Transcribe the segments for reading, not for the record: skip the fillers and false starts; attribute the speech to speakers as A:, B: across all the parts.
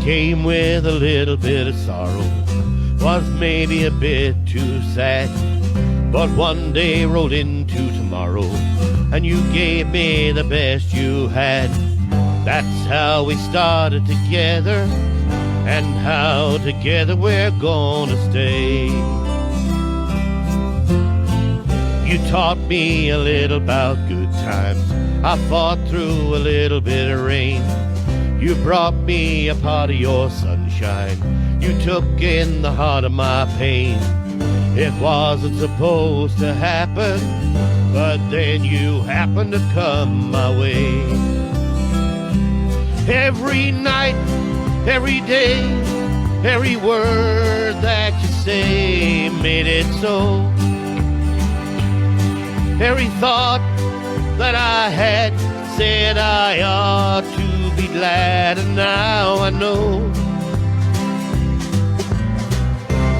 A: came with a little bit of sorrow, was maybe a bit too sad. But one day rolled into tomorrow, and you gave me the best you had. That's how we started together, and how together we're gonna stay. You taught me a little about good times, I fought through a little bit of rain. You brought me a part of your sunshine, you took in the heart of my pain. It wasn't supposed to happen, but then you happened to come my way. Every night, every day, every word that you say made it so. Every thought that I had said I ought to be glad, and now I know.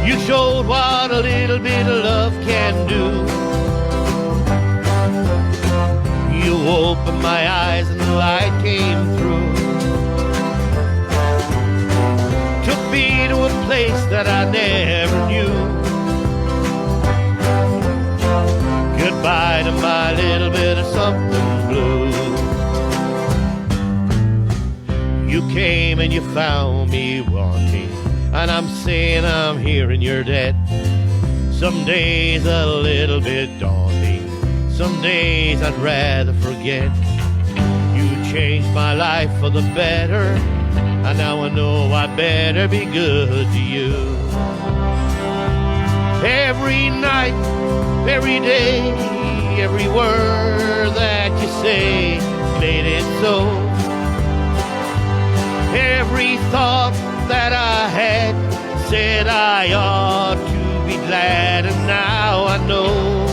A: You showed what a little bit of love can do. You opened my eyes and the light came through. Took me to a place that I never knew. Goodbye to my little bit of something blue. You came and you found me wanting, and I'm saying I'm here in your debt. Some days a little bit daunting, some days I'd rather forget. You changed my life for the better, and now I know I better be good to you. Every night, every day, every word that you say made it so. Every thought that I had said I ought to be glad, and now I know.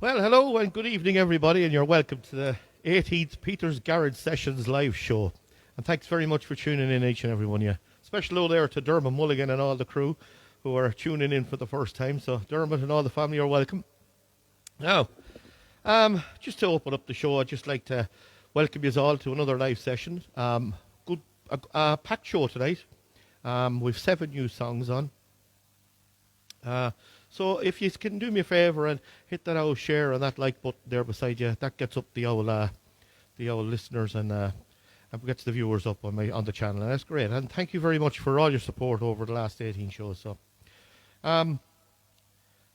A: Well, hello and good evening everybody, and you're welcome to the 18th Peter's Garage Sessions live show. And thanks very much for tuning in, each and every one of you. Special hello there to Dermot Mulligan and all the crew who are tuning in for the first time. So Dermot and all the family are welcome. Now, just to open up the show, I'd just like to welcome you all to another live session. Good packed show tonight. We've 7 new songs on. So if you can do me a favour and hit that old share and that like button there beside you, that gets up the old listeners and gets the viewers up on the channel, and that's great. And thank you very much for all your support over the last 18 shows. So,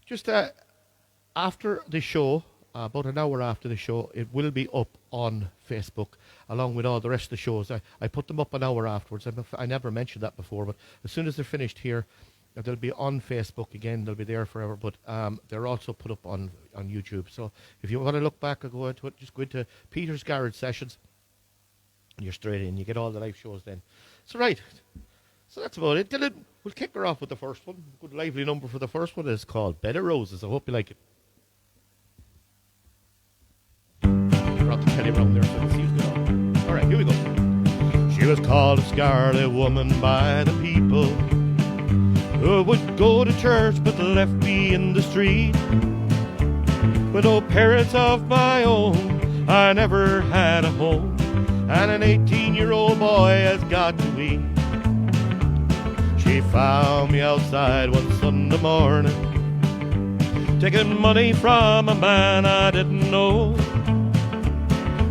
A: just after the show, about an hour after the show, it will be up on Facebook along with all the rest of the shows. I put them up an hour afterwards. I never mentioned that before, but as soon as they're finished here, they'll be on Facebook again. They'll be there forever, but they're also put up on YouTube. So if you want to look back or go into it, just go into Peter's Garage Sessions, and you're straight in. You get all the live shows then. So right, so that's about it. Dylan, we'll kick her off with the first one. Good lively number for the first one. It's called Bed of Roses. I hope you like it. Brought the Kelly Brown there so the seas go on. All right, here we go. She was called a scarlet woman by the people who would go to church but left me in the street. With no parents of my own, I never had a home, and an 18-year-old boy has got to eat. She found me outside one Sunday morning, taking money from a man I didn't know.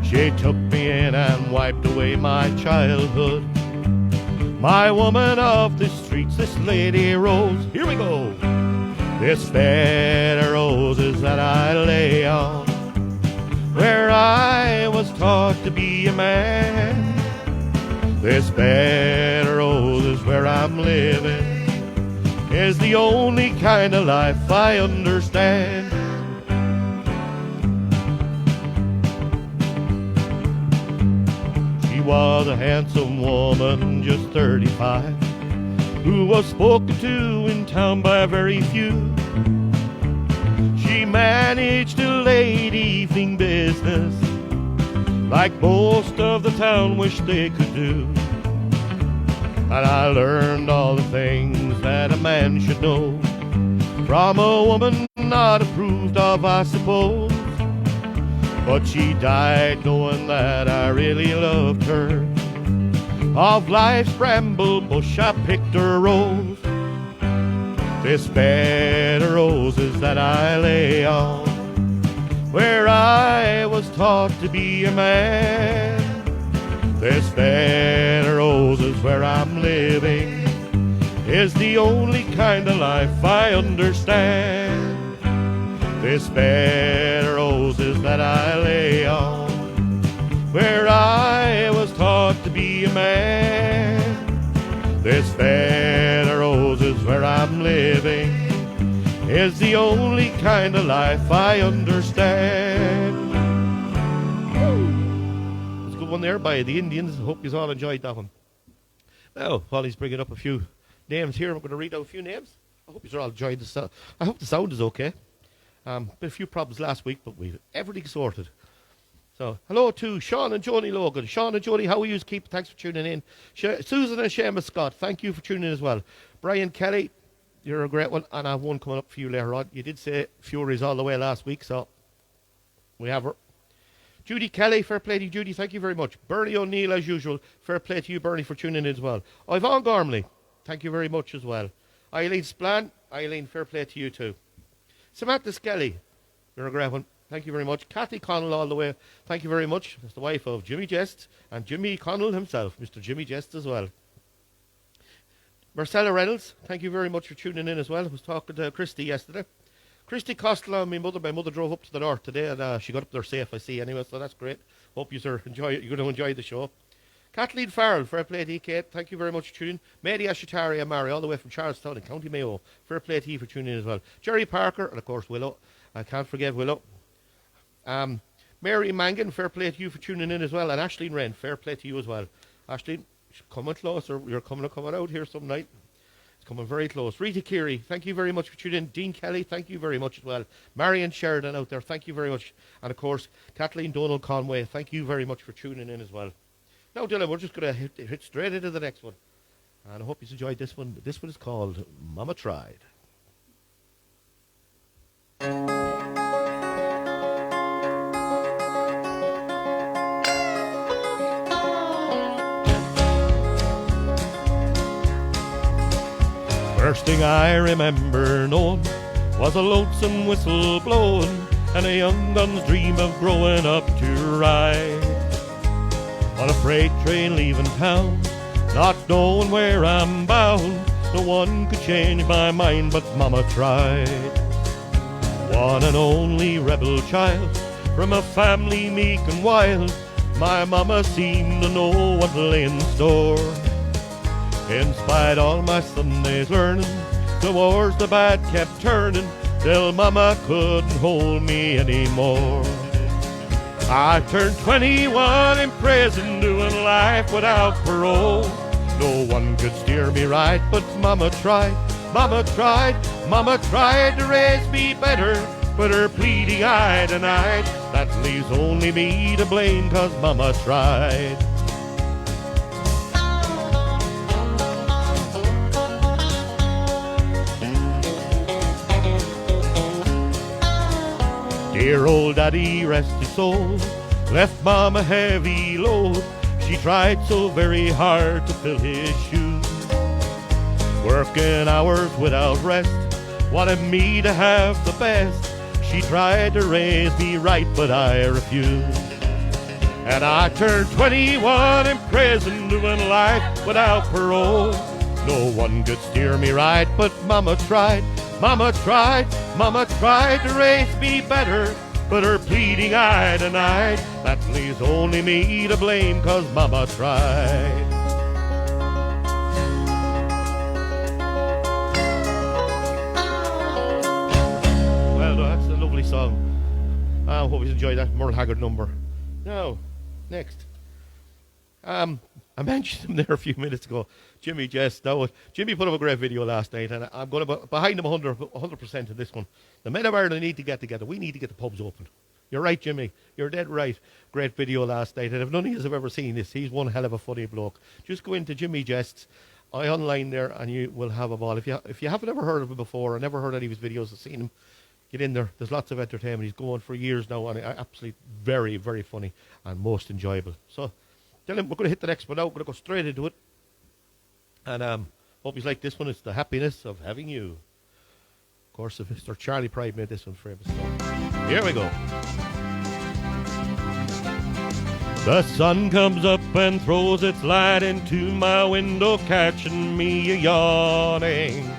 A: She took me in and wiped away my childhood. My woman of the streets, this Lady Rose. Here we go. This bed of roses that I lay on, where I was taught to be a man. This bed of roses where I'm living is the only kind of life I understand. She was a handsome woman, just 35, who was spoken to in town by very few. She managed a late evening business like most of the town wished they could do. And I learned all the things that a man should know from a woman not approved of, I suppose. but she died knowing that I really loved her. Of life's bramble bush I picked a rose, this bed of roses that I lay on, where I was taught to be a man. This bed of roses where I'm living is the only kind of life I understand. This bed of roses that I lay on, where I was taught to be a man. This bed of roses where I'm living is the only kind of life I understand. It's a good one there by the Indians. I hope you all enjoyed that one. Now, while he's bringing up a few names here, I'm going to read out a few names. I hope you all enjoyed the sound. I hope the sound is okay. Been a few problems last week, but we've everything sorted. So, hello to Sean and Joni Logan. Sean and Joni, how are you? Thanks for tuning in. Susan and Seamus Scott, thank you for tuning in as well. Brian Kelly, you're a great one, and I have one coming up for you later on. You did say Fury's all the way last week, so we have her. Judy Kelly, fair play to you, Judy, thank you very much. Bernie O'Neill, as usual, fair play to you, Bernie, for tuning in as well. Yvonne Gormley, thank you very much as well. Eileen Splan, Eileen, fair play to you too. Samantha Skelly, you're a great one. Thank you very much. Kathy Connell all the way. Thank you very much. That's the wife of Jimmy Jest and Jimmy Connell himself, Mr. Jimmy Jest as well. Marcella Reynolds, thank you very much for tuning in as well. I was talking to Christy yesterday. Christy Costello and my mother drove up to the north today, and she got up there safe, I see anyway, so that's great. Hope you're going to enjoy the show. Kathleen Farrell, fair play to you, Kate. Thank you very much for tuning in. Mary Ashatari and Mary, all the way from Charlestown in County Mayo. Fair play to you for tuning in as well. Jerry Parker, and of course Willow. I can't forget Willow. Mary Mangan, fair play to you for tuning in as well. And Aisling Wren, fair play to you as well. Aisling, coming closer. You're coming out here some night. It's coming very close. Rita Keary, thank you very much for tuning in. Dean Kelly, thank you very much as well. Marion Sheridan out there, thank you very much. And of course, Kathleen Donald Conway, thank you very much for tuning in as well. Now, Dylan, we're just going to hit straight into the next one. And I hope you enjoyed this one. This one is called Mama Tried. First thing I remember knowing was a lonesome whistle blowing and a young gun's dream of growing up to ride on a freight train leaving town, not knowing where I'm bound. No one could change my mind, but Mama tried. One and only rebel child from a family meek and wild, my mama seemed to know what lay in store. In spite all my Sundays learning, towards the bad kept turning, till Mama couldn't hold me anymore. I turned 21 in prison, doing life without parole. No one could steer me right, but Mama tried. Mama tried, Mama tried to raise me better, but her pleading I denied. That leaves only me to blame, 'cause Mama tried. Dear old Daddy, rest his soul, left Mom a heavy load. She tried so very hard to fill his shoes, working hours without rest, wanted me to have the best. She tried to raise me right, but I refused. And I turned 21 in prison, doing life without parole. No one could steer me right, but Mama tried. Mama tried, Mama tried to raise me better, but her pleading I denied. That leaves only me to blame, 'cause Mama tried. Well, that's a lovely song. I hope you enjoyed that Merle Haggard number. Now, next. I mentioned him there a few minutes ago, Jimmy Jest. Now, Jimmy put up a great video last night, and I'm going to be behind him 100% in this one. The men of Ireland need to get together. We need to get the pubs open. You're right, Jimmy. You're dead right. Great video last night, and if none of you have ever seen this, he's one hell of a funny bloke. Just go into Jimmy Jest's online there, and you will have a ball. If you haven't ever heard of him before or never heard any of his videos or seen him, get in there. There's lots of entertainment. He's going for years now, and absolutely very, very funny and most enjoyable. So, tell him we're going to hit the next one now. We're going to go straight into it. And hope he's like this one. It's The Happiness of Having You. Of course, Mr. Charlie Pride made this one famous. So, here we go. The sun comes up and throws its light into my window, catching me a-yawning.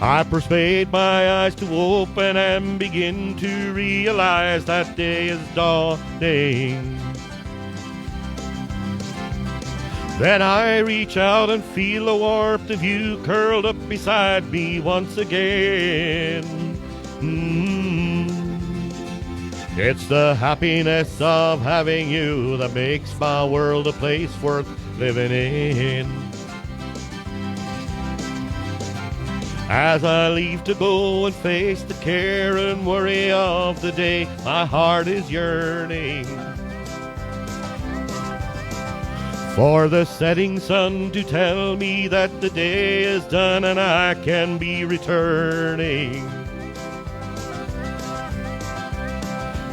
A: I persuade my eyes to open and begin to realize that day is dawning. Then I reach out and feel the warmth of you curled up beside me once again. It's the happiness of having you that makes my world a place worth living in. As I leave to go and face the care and worry of the day, my heart is yearning for the setting sun to tell me that the day is done and I can be returning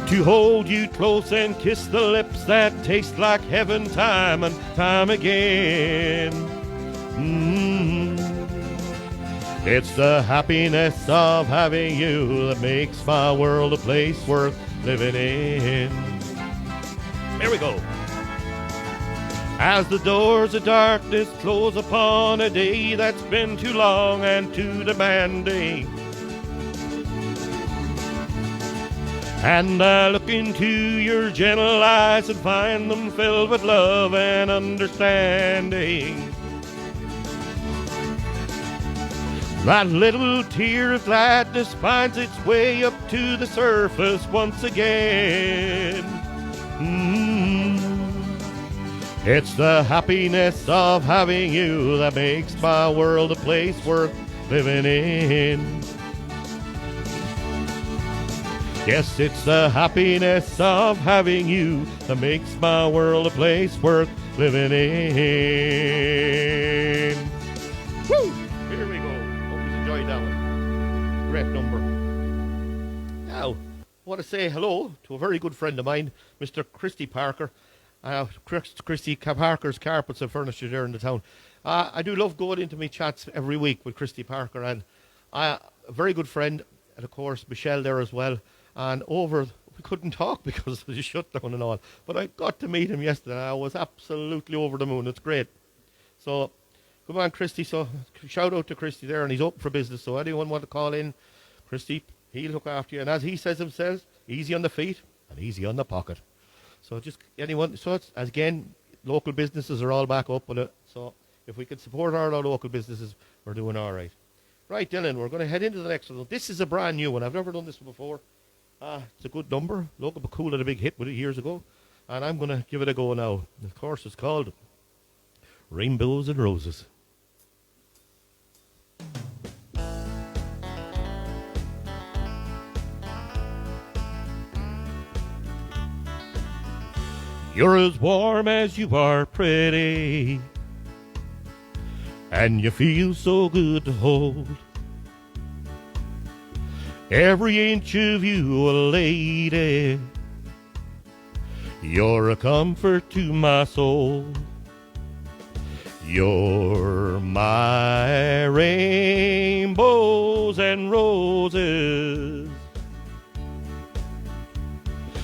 A: to hold you close and kiss the lips that taste like heaven time and time again. It's the happiness of having you that makes my world a place worth living in. There we go. As the doors of darkness close upon a day that's been too long and too demanding, and I look into your gentle eyes and find them filled with love and understanding, that little tear of gladness finds its way up to the surface once again. It's the happiness of having you that makes my world a place worth living in. Yes, it's the happiness of having you that makes my world a place worth living in. Woo! Here we go. Hope you enjoyed that one. Great number. Now, I want to say hello to a very good friend of mine, Mr. Christy Parker. Christy Parker's Carpets and Furniture there in the town. I do love going into my chats every week with Christy Parker, and a very good friend, and of course Michelle there as well. And we couldn't talk because of the shutdown and all, but I got to meet him yesterday and I was absolutely over the moon. It's great. So come on, Christy. So shout out to Christy there, and he's open for business, so anyone want to call in, Christy, he'll look after you. And as he says himself, easy on the feet and easy on the pocket. So just anyone, so it's, as again, local businesses are all back up with it. So if we can support our local businesses, we're doing all right. Right, Dylan, we're going to head into the next one. This is a brand new one. I've never done this one before. It's a good number. Local but Cool had a big hit with it years ago. And I'm going to give it a go now. Of course, it's called Rainbows and Roses. You're as warm as you are pretty, and you feel so good to hold. Every inch of you, a lady, you're a comfort to my soul. You're my rainbows and roses.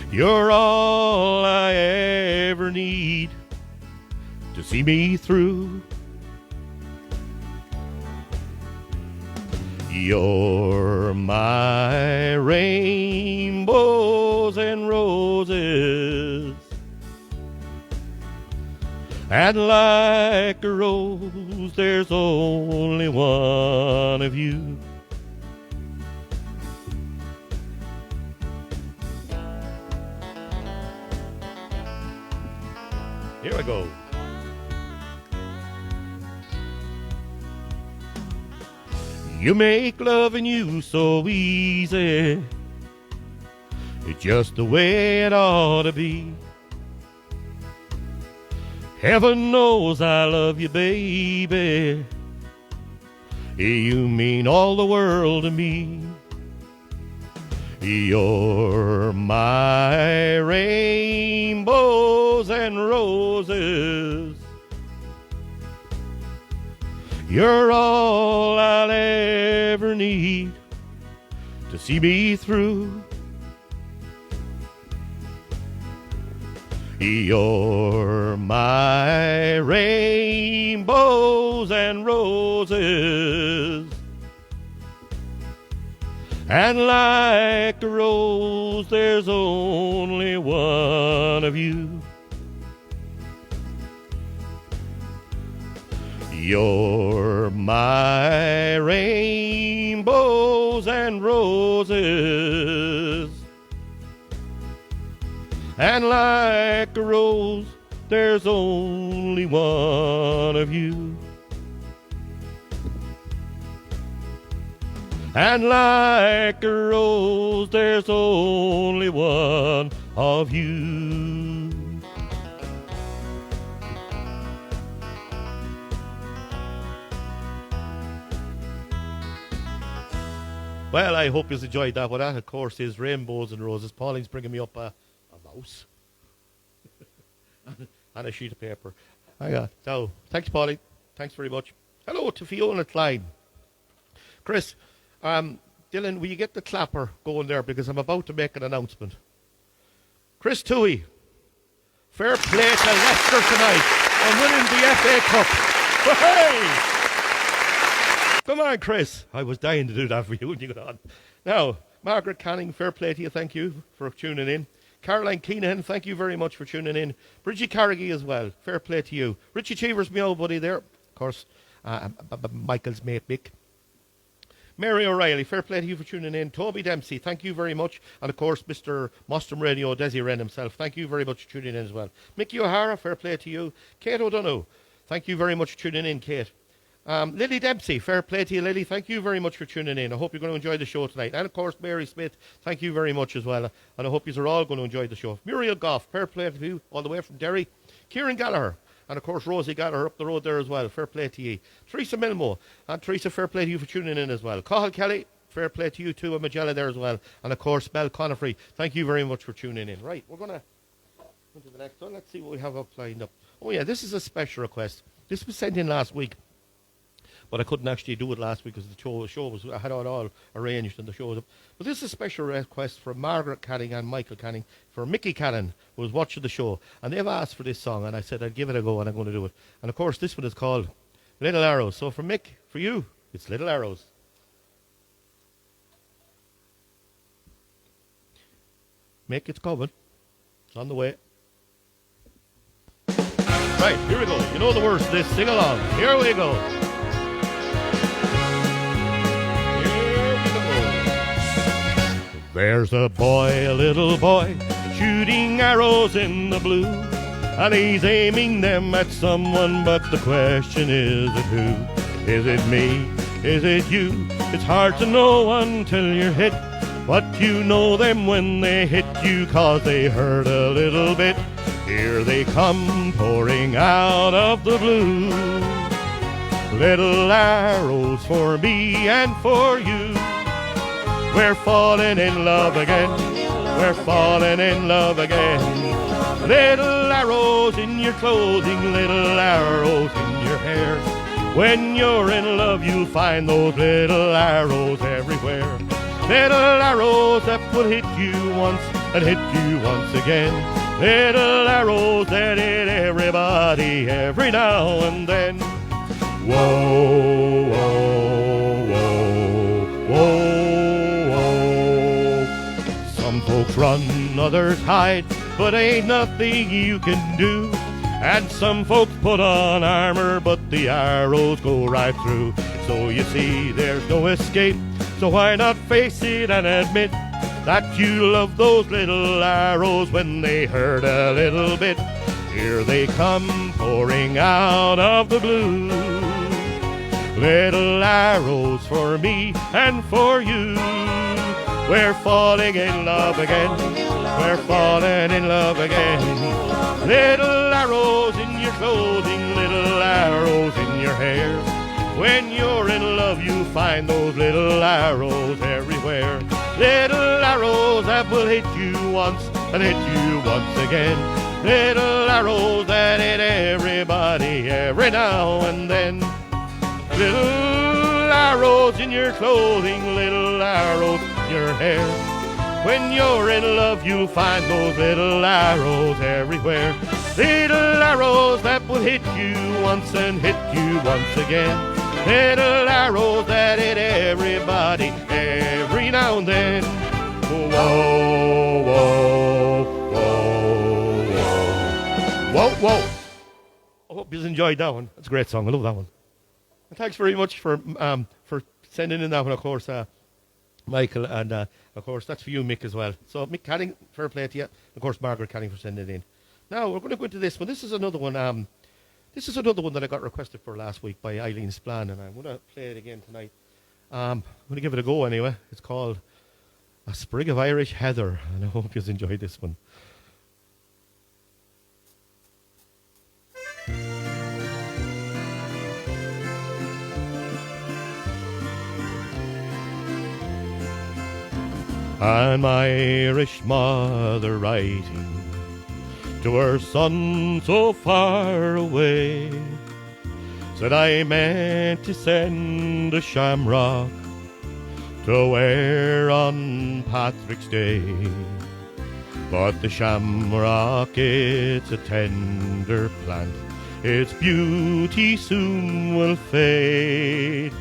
A: You're all I ever need to see me through. You're my rainbows and roses. And like a rose, there's only one of you. Here we go. You make loving you so easy. It's just the way it ought to be. Heaven knows I love you, baby. You mean all the world to me. You're my rainbows and roses. You're all I'll ever need to see me through. You're my rainbows and roses. And like a rose, there's only one of you. You're my rainbows and roses. And like a rose, there's only one of you. And like a rose, there's only one of you. Well, I hope you enjoyed that. Well, that, of course, is Rainbows and Roses. Pauline's bringing me up a mouse and a sheet of paper. So, thanks, Pauline. Thanks very much. Hello to Fiona Klein. Chris, Dylan, will you get the clapper going there, because I'm about to make an announcement. Chris Toohey, fair play to Leicester tonight on winning the FA Cup. Hey! Come on, Chris. I was dying to do that for you when you got on. Now, Margaret Canning, fair play to you. Thank you for tuning in. Caroline Keenan, thank you very much for tuning in. Bridgie Carrigy as well. Fair play to you. Richie Cheevers, my old buddy there. Of course, Michael's mate, Mick. Mary O'Reilly, fair play to you for tuning in. Toby Dempsey, thank you very much. And, of course, Mr. Mostram Radio, Desi Wren himself, thank you very much for tuning in as well. Mickey O'Hara, fair play to you. Kate O'Donoghue, thank you very much for tuning in, Kate. Lily Dempsey, fair play to you, Lily. Thank you very much for tuning in. I hope you're going to enjoy the show tonight. And, of course, Mary Smith, thank you very much as well. And I hope you are all going to enjoy the show. Muriel Goff, fair play to you, all the way from Derry. Kieran Gallagher, and, of course, Rosie Gallagher up the road there as well. Fair play to you. Teresa Milmo, and Teresa, fair play to you for tuning in as well. Cathal Kelly, fair play to you too, and Magella there as well. And, of course, Mel Conifrey, thank you very much for tuning in. Right, we're going to go to the next one. Let's see what we have up lined up. Oh, yeah, this is a special request. This was sent in last week, but I couldn't actually do it last week because the show was, I had it all arranged and the show was up. But this is a special request from Margaret Canning and Michael Canning for Mickey Cannon, who was watching the show. And they've asked for this song, and I said I'd give it a go, and I'm going to do it. And, of course, this one is called Little Arrows. So for Mick, for you, it's Little Arrows. Mick, it's coming. It's on the way. Right, here we go. You know the words of this. Sing along. Here we go. There's a boy, a little boy, shooting arrows in the blue, and he's aiming them at someone, but the question isn't who. Is it me? Is it you? It's hard to know until you're hit, but you know them when they hit you, 'cause they hurt a little bit. Here they come pouring out of the blue. Little arrows for me and for you. We're falling in love again. We're falling in love again. Little arrows in your clothing, little arrows in your hair. When you're in love, you'll find those little arrows everywhere. Little arrows that will hit you once and hit you once again. Little arrows that hit everybody every now and then. Whoa, whoa, whoa, whoa. Some folks run, others hide, but ain't nothing you can do. And some folks put on armor, but the arrows go right through. So you see, there's no escape, so why not face it and admit that you love those little arrows when they hurt a little bit. Here they come pouring out of the blue. Little arrows for me and for you. We're falling in love again. We're falling in love again. Little arrows in your clothing, little arrows in your hair. When you're in love, you find those little arrows everywhere. Little arrows that will hit you once and hit you once again. Little arrows that hit everybody every now and then. Little arrows in your clothing, little arrows in your hair. When you're in love, you'll find those little arrows everywhere. Little arrows that will hit you once and hit you once again. Little arrows that hit everybody every now and then. Whoa, whoa, whoa, whoa. Whoa, whoa. I hope you enjoyed that one. That's a great song. I love that one. And thanks very much for sending in that one, of course, Michael. And, of course, that's for you, Mick, as well. So, Mick Canning, fair play to you. Of course, Margaret Canning for sending it in. Now, we're going to go into this one. This is another one. This is another one that I got requested for last week by Eileen Splan, and I'm going to play it again tonight. I'm going to give it a go anyway. It's called A Sprig of Irish Heather, and I hope you enjoyed this one. An Irish mother writing to her son so far away, said I meant to send a shamrock to wear on Patrick's Day, but the shamrock, it's a tender plant, its beauty soon will fade,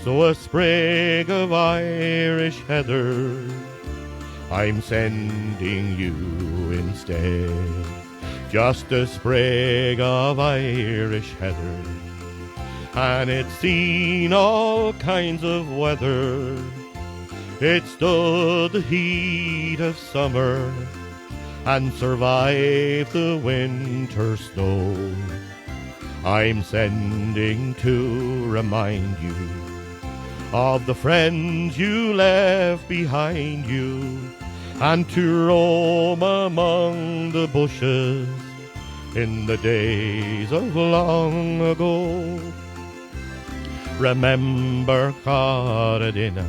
A: so a sprig of Irish heather I'm sending you instead. Just a sprig of Irish heather, and it's seen all kinds of weather. It stood the heat of summer and survived the winter snow. I'm sending to remind you of the friends you left behind you, and to roam among the bushes in the days of long ago. Remember Corradina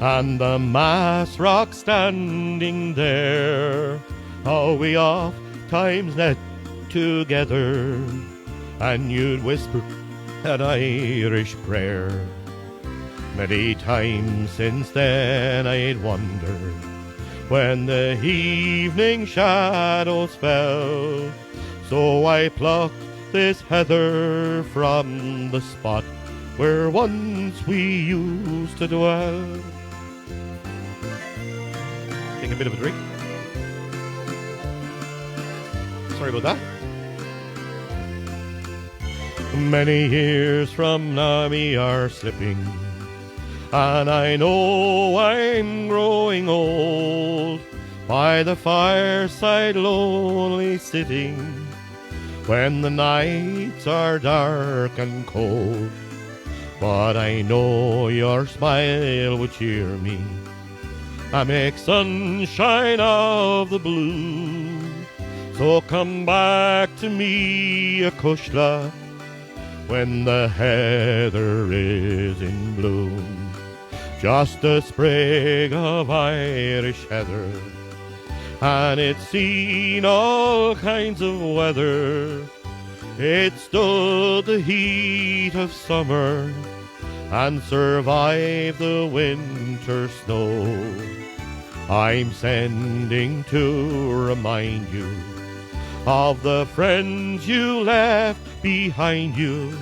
A: and the Mass Rock standing there, how we oft times knelt together and you'd whisper an Irish prayer. Many times since then I'd wondered when the evening shadows fell, so I plucked this heather from the spot where once we used to dwell. Take a bit of a drink. Sorry about that. Many years from now we are slipping, and I know I'm growing old, by the fireside lonely sitting, when the nights are dark and cold. But I know your smile would cheer me and make sunshine of the blue. So come back to me, Acushla, when the heather is in bloom. Just a sprig of Irish heather, and it's seen all kinds of weather. It stood the heat of summer and survived the winter snow. I'm sending to remind you of the friends you left behind you,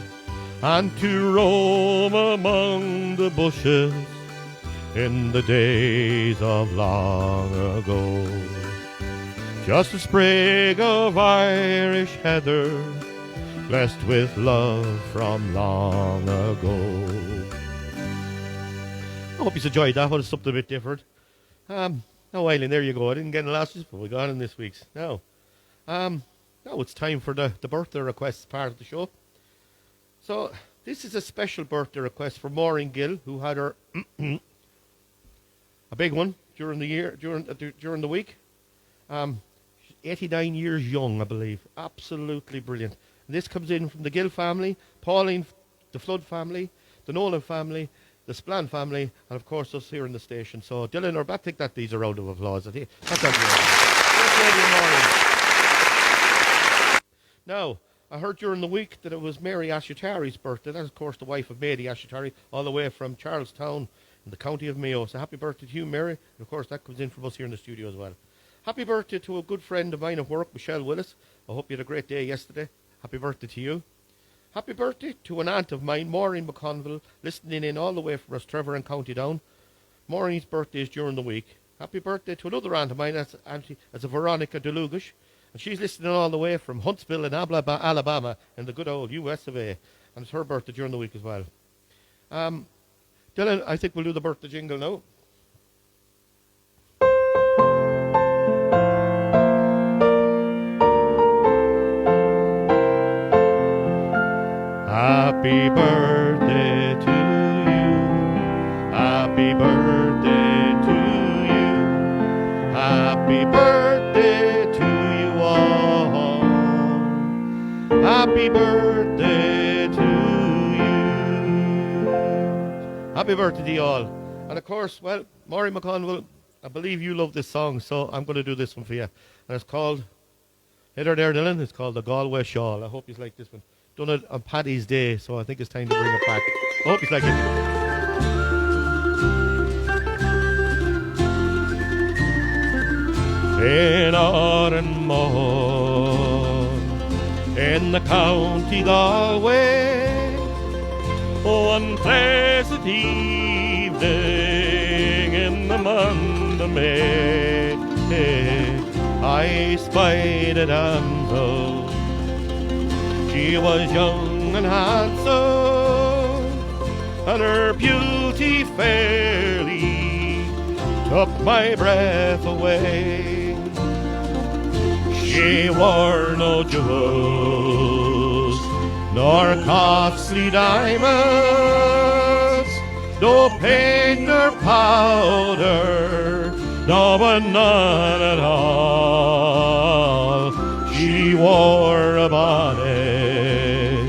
A: and to roam among the bushes in the days of long ago. Just a sprig of Irish heather, blessed with love from long ago. I hope you enjoyed that one. It's something a bit different. Now, Eileen, there you go. I didn't get in last week's, but we got in this week's. Now it's time for the birthday requests part of the show. So this is a special birthday request for Maureen Gill, who had her a big one during the year, during the week. 89 years young, I believe. Absolutely brilliant. And this comes in from the Gill family: Pauline the Flood family, the Nolan family, the Splan family, and of course us here in the station. So Dylan, or back, take that. These a round of applause. That's now, I heard during the week that it was Mary Ashitari's birthday. That's, of course, the wife of Mady Ashitari, all the way from Charlestown in the county of Mayo. So happy birthday to you, Mary. And, of course, that comes in from us here in the studio as well. Happy birthday to a good friend of mine at work, Michelle Willis. I hope you had a great day yesterday. Happy birthday to you. Happy birthday to an aunt of mine, Maureen McConville, listening in all the way from Trevor and County Down. Maureen's birthday is during the week. Happy birthday to another aunt of mine, that's a Veronica DeLugish. And she's listening all the way from Huntsville in Alabama in the good old US of A. And it's her birthday during the week as well. Dylan, I think we'll do the birthday jingle now. Happy birthday to you. Happy birthday to you. Happy birthday to you all. Happy birthday to you. Happy birthday to you all. And of course, well, Maureen McConville, I believe you love this song, so I'm going to do this one for you. And it's called, hit her there, Dylan, it's called The Galway Shawl. I hope you like this one. Done it on Paddy's Day, so I think it's time to bring it back. I hope you like it. In autumn morn, in the county Galway, one pleasant evening in the month of May, I spied a damsel. She was young and handsome, and her beauty fairly took my breath away. She wore no jewels, nor costly diamonds, no paint nor powder, no, but none at all. She wore a bonnet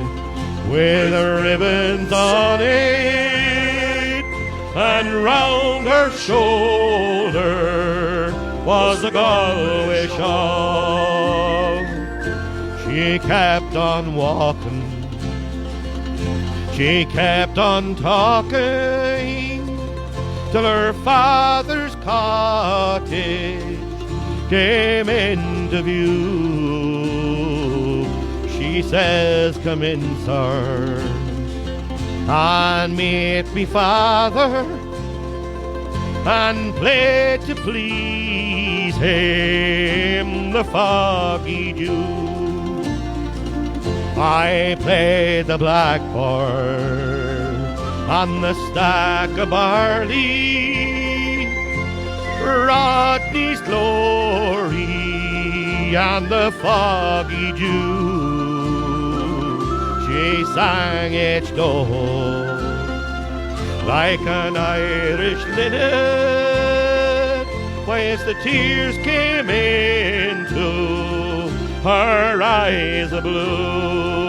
A: with ribbons on it, and round her shoulder was a Galway shawl. She kept on walking, she kept on talking, till her father's cottage came into view. She says, come in, sir, and meet me father, and play to please him the foggy Jew. I played the blackboard on the stack of barley, Rodney's Glory and the foggy Jew. She sang each note like an Irish linnet, whilst the tears came into her eyes of blue.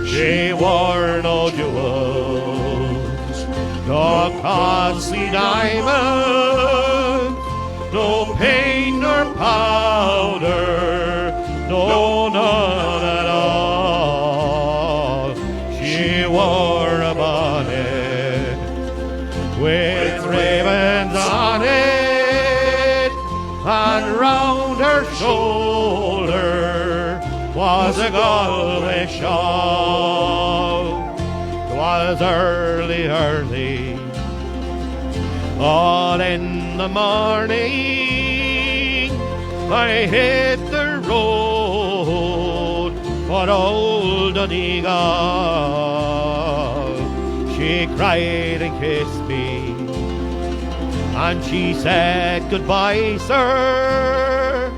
A: She wore no jewels, no costly diamonds, no paint nor powder, no, none at all. She wore a bonnet with ribbons on it, and round her shoulder was a Galway shawl. 'Twas early, early, all in the morning, I hit the road for old Donegal. She cried and kissed me, and she said, goodbye, sir,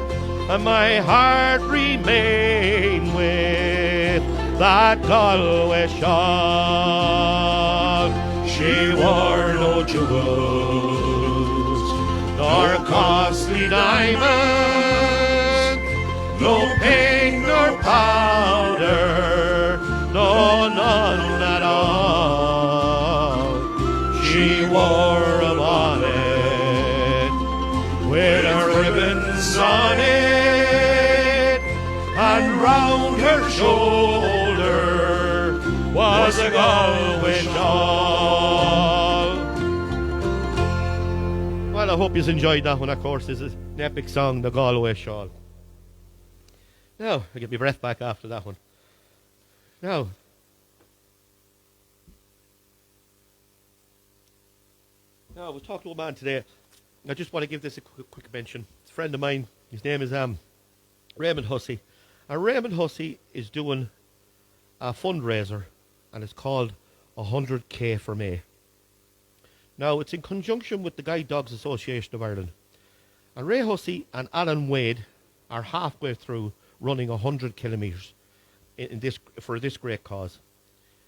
A: and my heart remained with that Galway shawl. She wore no jewels, nor costly diamonds, no paint nor powder, no, no, none at all. She wore a bonnet with her ribbons on it, and round her shoulder was a Galway shawl. Well, I hope you enjoyed that one. Of course, this is an epic song, The Galway Shawl. Now, I get my breath back after that one. Now, we'll talk to a man today. I just want to give this a quick mention. It's a friend of mine. His name is Raymond Hussey. And Raymond Hussey is doing a fundraiser, and it's called 100K for May. Now, it's in conjunction with the Guide Dogs Association of Ireland. And Ray Hussey and Alan Wade are halfway through running 100 kilometres for this great cause.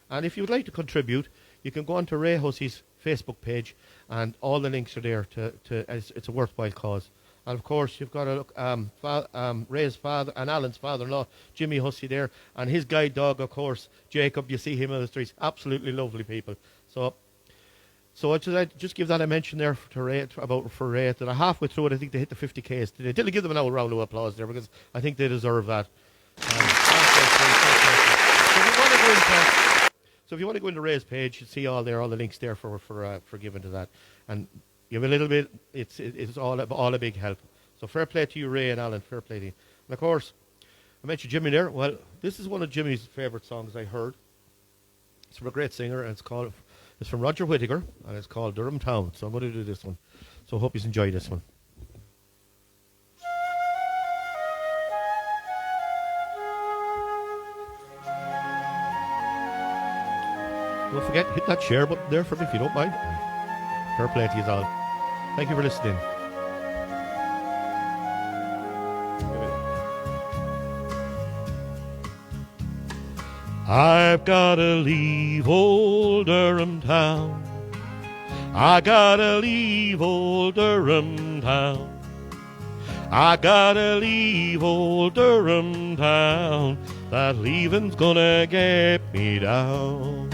A: And if you would like to contribute, you can go on to Ray Hussey's Facebook page, and all the links are there. It's a worthwhile cause. And of course, you've got to look, Ray's father and Alan's father-in-law, Jimmy Hussey, there, and his guide dog, of course, Jacob. You see him on the streets. Absolutely lovely people. So I just give that a mention there for Ray, for Ray, that are halfway through it. I think they hit the 50Ks today. Didn't give them a round of applause there, because I think they deserve that. So if you want to go into Ray's page, you see all the links there for giving to that, and give a little bit. It's all a big help. So fair play to you, Ray and Alan. Fair play to you. And of course, I mentioned Jimmy there. Well, this is one of Jimmy's favourite songs I heard. It's from a great singer, and it's from Roger Whittaker, and it's called Durham Town. So I'm going to do this one. So I hope you enjoy this one. Don't forget, hit that share button there for me if you don't mind. Fair play to you all. Thank you for listening. I've gotta leave old Durham Town. I gotta leave old Durham Town. I gotta leave old Durham Town. That leaving's gonna get me down.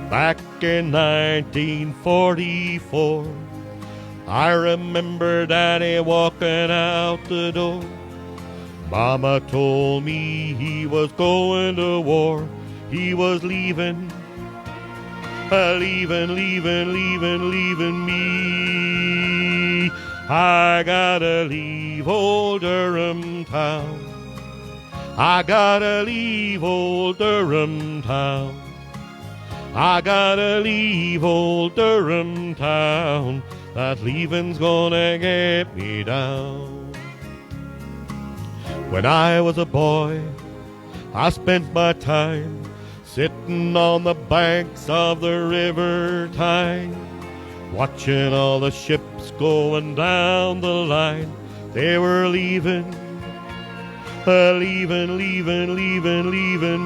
A: Back in 1944, I remember Daddy walking out the door. Mama told me he was going to war. He was leaving me. I gotta leave old Durham Town. I gotta leave old Durham Town. I gotta leave old Durham Town. That leaving's gonna get me down. When I was a boy, I spent my time sitting on the banks of the River Tyne, watching all the ships going down the line. They were leaving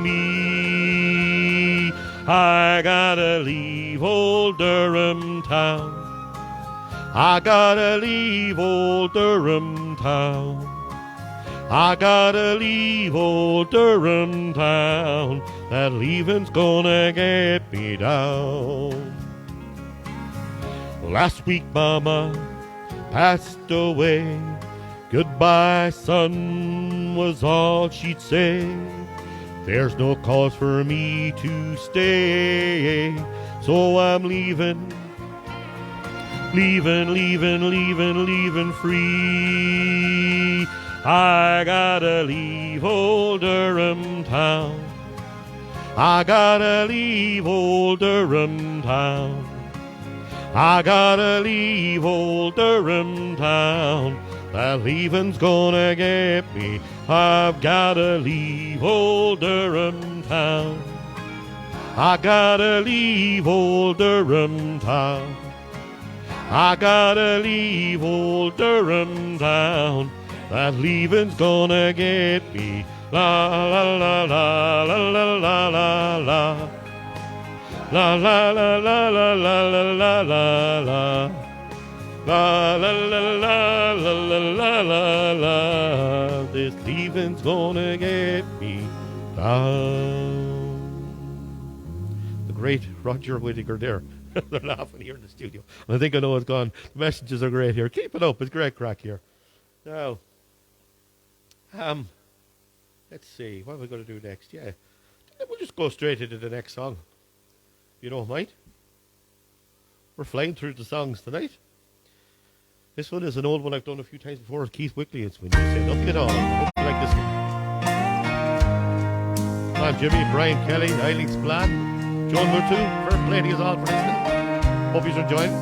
A: me. I gotta leave old Durham Town. I gotta leave old Durham Town. I gotta leave old Durham Town. That leaving's gonna get me down. Last week Mama passed away. Goodbye, son, was all she'd say. There's no cause for me to stay, so I'm leaving free. I gotta leave old Durham Town. I gotta leave old Durham Town. I gotta leave old Durham Town. That leaving's gonna get me. I've gotta leave old Durham Town. I gotta leave old Durham Town. I gotta leave old Durham Town. That leaving's gonna get me. La la la la la la la la la. La la la la la la la la la. La la la la la la la la. This leaving's gonna get me The great Roger Whittaker there. They're laughing here in the studio. I think I know it's gone. The messages are great here. Keep it up. It's great crack here. Now, let's see. What are we going to do next? Yeah. We'll just go straight into the next song. If you don't mind. We're flying through the songs tonight. This one is an old one I've done a few times before. Keith Wickley. It's When You Say Nothing At All. I hope you like this one. I'm Jimmy, Brian Kelly, Eileen Splan, John Murtu. Fair play to you all for listening. Hope you're enjoying.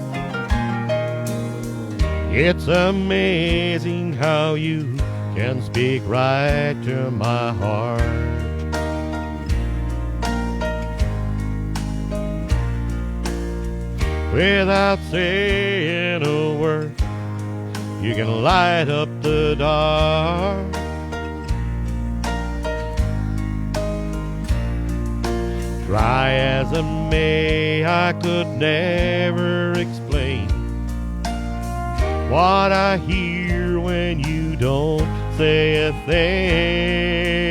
A: It's amazing how you can speak right to my heart. Without saying a word, you can light up the dark. Try as I may, I could never explain what I hear when you don't say a thing.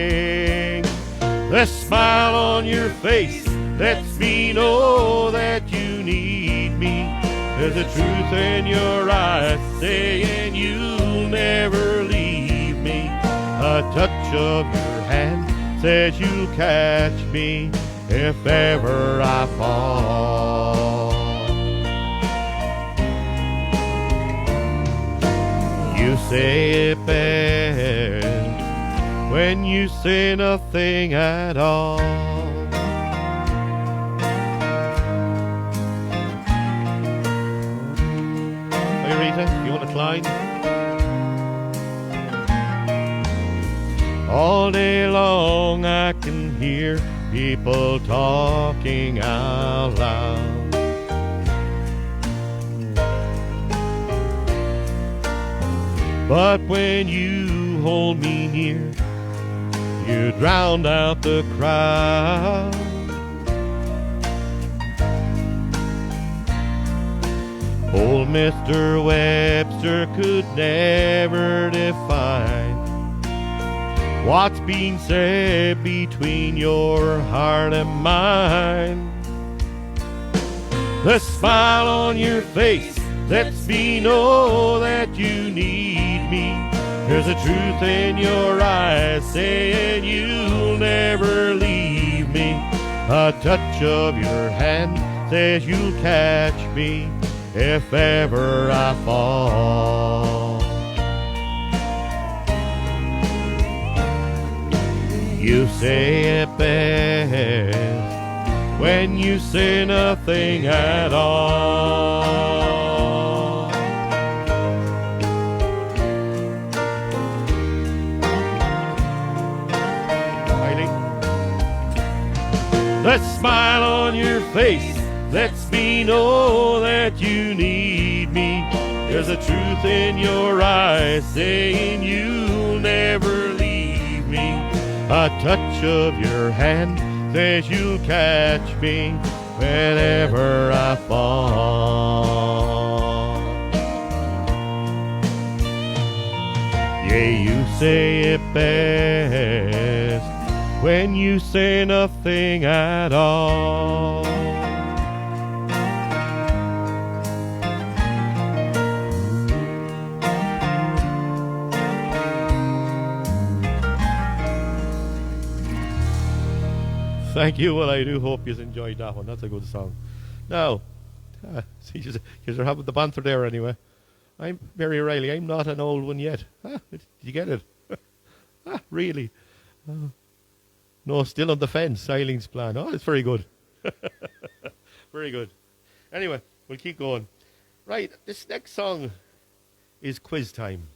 A: The smile on your face lets me know that you need me. There's a truth in your eyes saying you'll never leave me. A touch of your hand says you'll catch me if ever I fall. You say it best when you say nothing at all. Hey Rita, you want to climb? All day long I can hear people talking out loud. But when you hold me near, you drown out the crowd. Old Mr. Webster could never define what's being said between your heart and mine. The smile on your face lets me know that you need me. There's a truth in your eyes saying you'll never leave me. A touch of your hand says you'll catch me if ever I fall. You say it best when you say nothing at all. The smile on your face lets me know that you need me. There's a truth in your eyes saying you'll never leave me. A touch of your hand says you'll catch me whenever I fall. Yeah, you say it best when you say nothing at all. Thank you. Well, I do hope you enjoyed that one. That's a good song. Now, see, you're having the banter there anyway. I'm Mary Riley. I'm not an old one yet. Did you get it? Really? No, still on the fence. Eileen's plan. Oh, it's very good. Very good. Anyway, we'll keep going. Right, this next song is Quiz Time.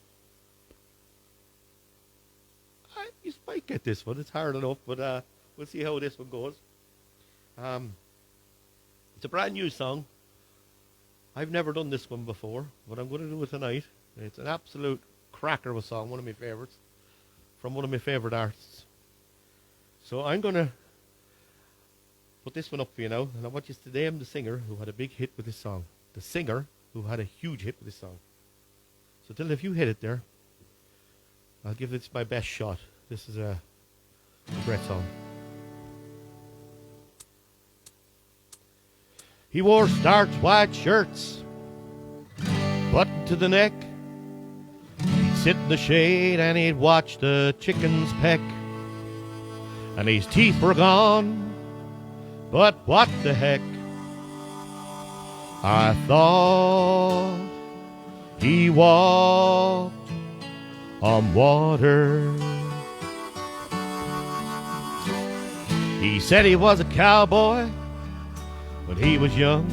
A: You might get this one. It's hard enough, but we'll see how this one goes. It's a brand new song. I've never done this one before, but I'm going to do it tonight. It's an absolute cracker of a song, one of my favorites, from one of my favorite artists. So I'm going to put this one up for you now, and I want you to name the singer who had a big hit with this song. The singer who had a huge hit with this song. So Dylan, if you hit it there, I'll give this my best shot. This is a great song. He wore starched white shirts, buttoned to the neck. He'd sit in the shade and he'd watch the chickens peck. And his teeth were gone, but what the heck? I thought he walked on water. He said he was a cowboy when he was young.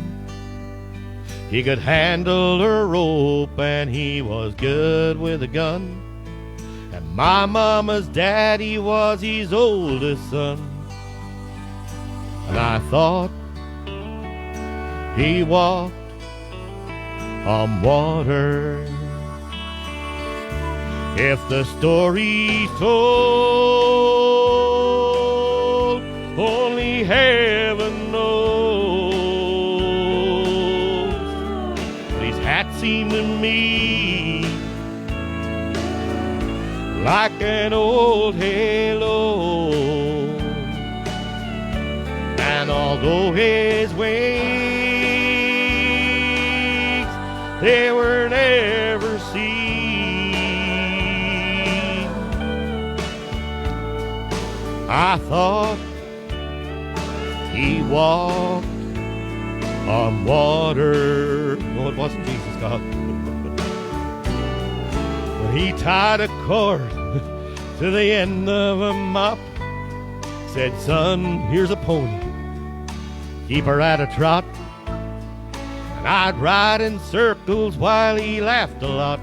A: He could handle a rope and he was good with a gun. And my mama's daddy was his oldest son. And I thought he walked on water. If the story's told, only heaven knows. But his hat seemed to me like an old halo. And although his wings, they were never seen, I thought he walked on water. No, it wasn't Jesus, God. But he tied a cord to the end of a mop. Said, son, here's a pony. Keep her at a trot. And I'd ride in circles while he laughed a lot.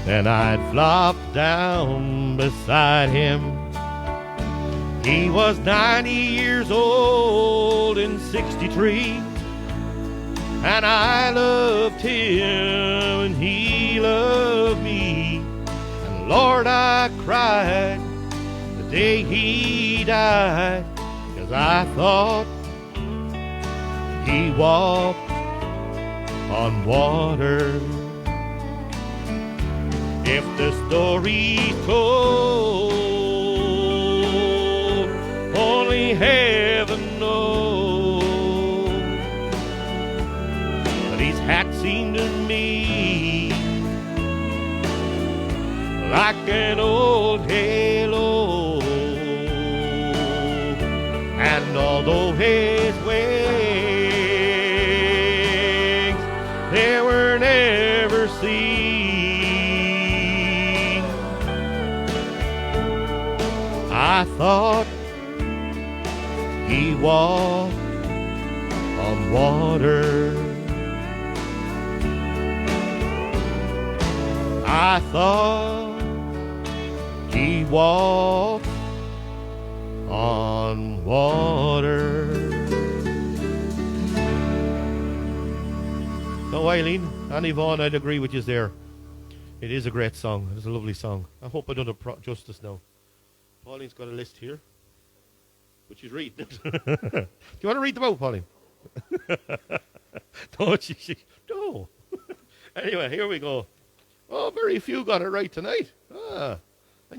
A: Then I'd flop down beside him. He was 90 years old in 63. And I loved him and he loved me. And Lord, I cried the day he died, 'cause I thought he walked on water. If the story's told, only heaven knows. But his hat seemed to me like an old halo. And although his wings, they were never seen, I thought he walked on water. I thought he walked on water. No, Eileen, Annie Vaughan, I'd agree with you there. It is a great song. It's a lovely song. I hope I done it justice now. Pauline's got a list here, but she's reading it. Do you want to read them out, Pauline? No, no. Anyway, here we go. Oh, very few got it right tonight. And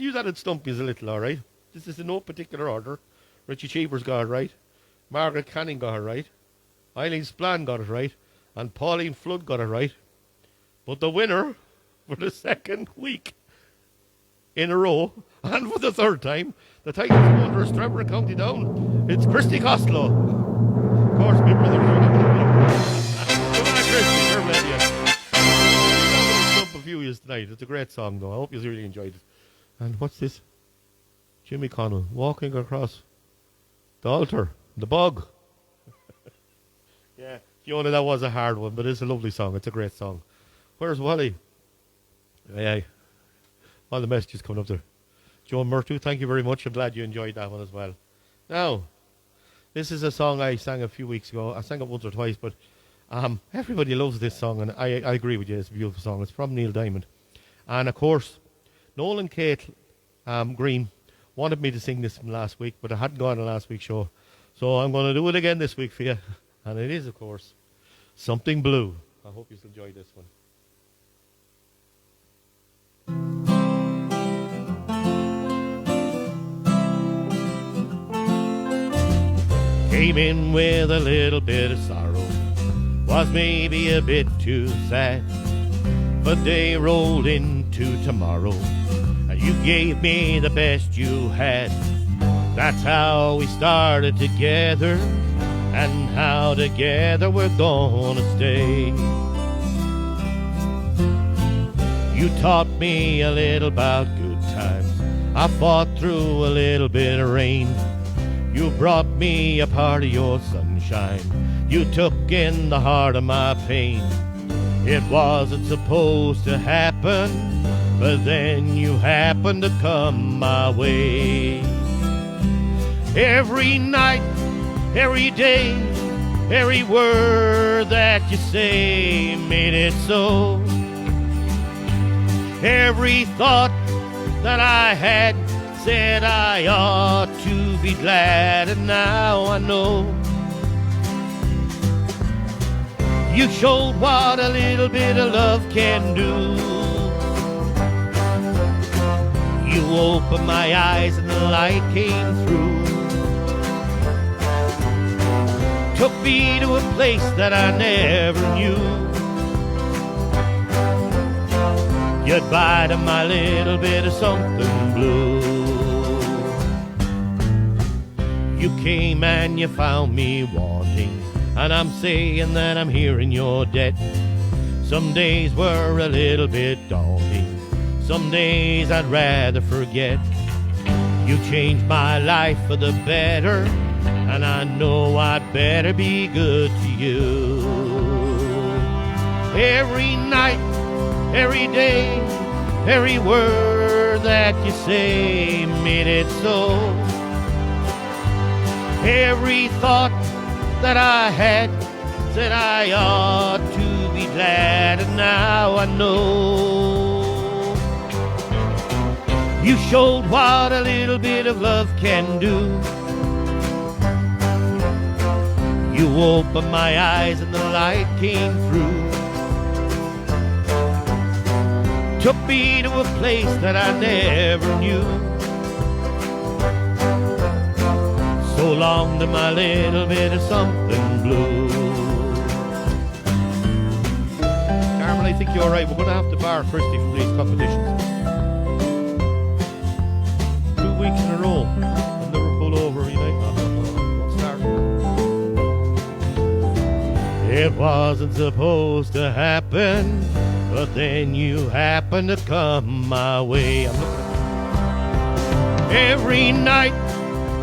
A: you added Stumpy's a little, all right. This is in no particular order. Richie Cheever's got it right. Margaret Canning got it right. Eileen Splann got it right. And Pauline Flood got it right. But the winner for the second week in a row, and for the third time, the title sponsor is Trevor and County Down. It's Christy Costello. Of course, my brother. Come on, Christy. You're ready. Stump a few years tonight. It's a great song, though. I hope you really enjoyed it. And what's this? Jimmy Connell walking across the altar, the bog. Yeah, Fiona, that was a hard one, but it's a lovely song. It's a great song. Where's Wally? Yeah, all the messages coming up there. Joan Murtu, thank you very much. I'm glad you enjoyed that one as well. Now, this is a song I sang a few weeks ago. I sang it once or twice, but everybody loves this song, and I agree with you. It's a beautiful song. It's from Neil Diamond. And, of course, Noel and Kate Green wanted me to sing this from last week, but I hadn't gone to last week's show. So I'm going to do it again this week for you. And it is, of course, Something Blue. I hope you enjoy this one. Came in with a little bit of sorrow, was maybe a bit too sad. But they rolled into tomorrow, and you gave me the best you had. That's how we started together, and how together we're gonna stay. You taught me a little about good times, I fought through a little bit of rain. You brought me a part of your sunshine, you took in the heart of my pain. It wasn't supposed to happen, but then you happened to come my way. Every night, every day, every word that you say made it so. Every thought that I had said I ought to be glad, and now I know. You showed what a little bit of love can do. You opened my eyes and the light came through. Took me to a place that I never knew. You'd bite of my little bit of something blue. You came and you found me wanting, and I'm saying that I'm here in your debt. Some days were a little bit daunting, some days I'd rather forget. You changed my life for the better, and I know I'd better be good to you. Every night, every day, every word that you say made it so. Every thought that I had said I ought to be glad, and now I know. You showed what a little bit of love can do. You opened my eyes and the light came through. Took me to a place that I never knew. So long to my little bit of something blue. Carmel, I think you're right. We're going to have to bar Christy from these competitions. 2 weeks in a row. And Liverpool over United. It wasn't supposed to happen, but then you happened to come my way. I'm looking at every night,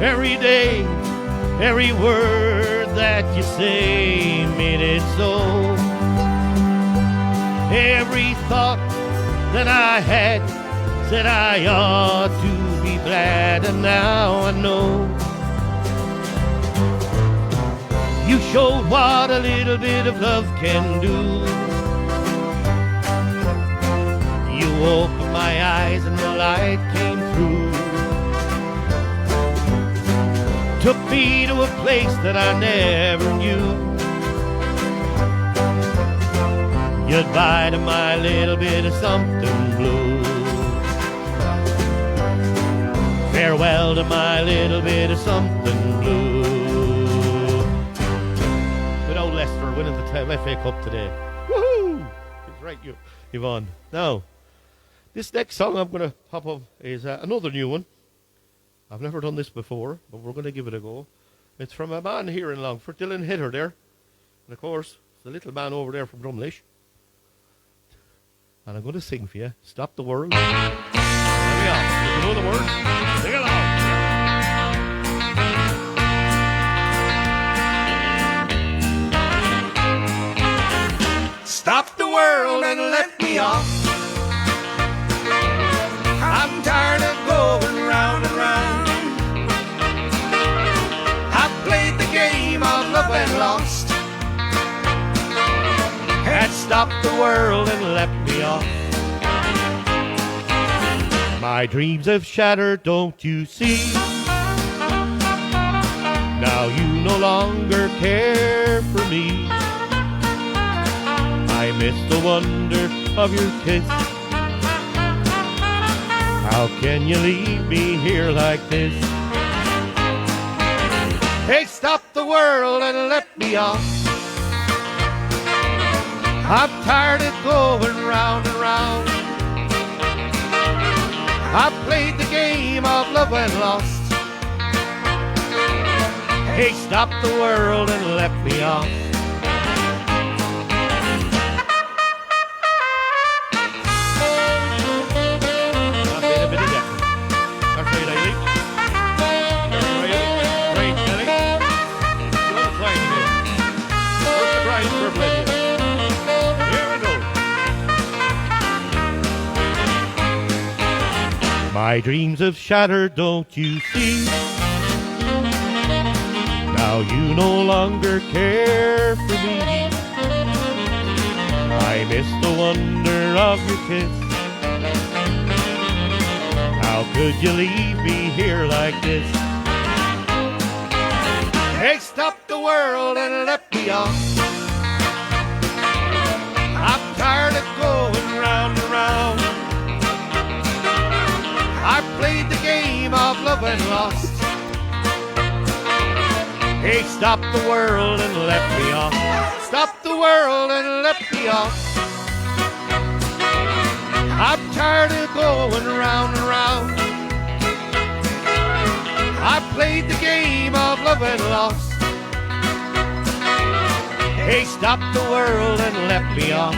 A: every day, every word that you say made it so. Every thought that I had said I ought to be glad, and now I know. You showed what a little bit of love can do. You opened my eyes and the light came through. Took me to a place that I never knew. You'd bite of my little bit of something blue. Farewell to my little bit of something blue. Leicester winning the FA Cup today. Woohoo! He's right, Yvonne. Now, this next song I'm going to pop up is another new one. I've never done this before, but we're going to give it a go. It's from a man here in Longford, Dylan Hitter there. And of course, the little man over there from Drumlish. And I'm going to sing for you, Stop the World. There we are. You know the words? Sing along.
B: Stop the world and let me off. I'm tired of going round and round. I've played the game of love and lost. And stop the world and let me off.
A: My dreams have shattered, don't you see? Now you no longer care for me. I miss the wonder of your kiss. How can you leave me here like this? Hey, stop the world and let me off. I'm tired of going round and round. I've played the game of love and lost. Hey, stop the world and let me off. I've been a bit of that. That's right, Eileen. Right, Kelly. You want to play today? First prize for Oblivion. Here we go. My dreams have shattered, don't you see? Now you no longer care for me. I miss the wonder of your kiss. How could you leave me here like this? Hey, stop the world and let me off. I'm tired of going round and round. I played the game of love and lost. Hey, stop the world and let me off. Stop the world and let me off. I'm tired of going round and round. I played the game of love and lost. Hey, stop the world and let me off.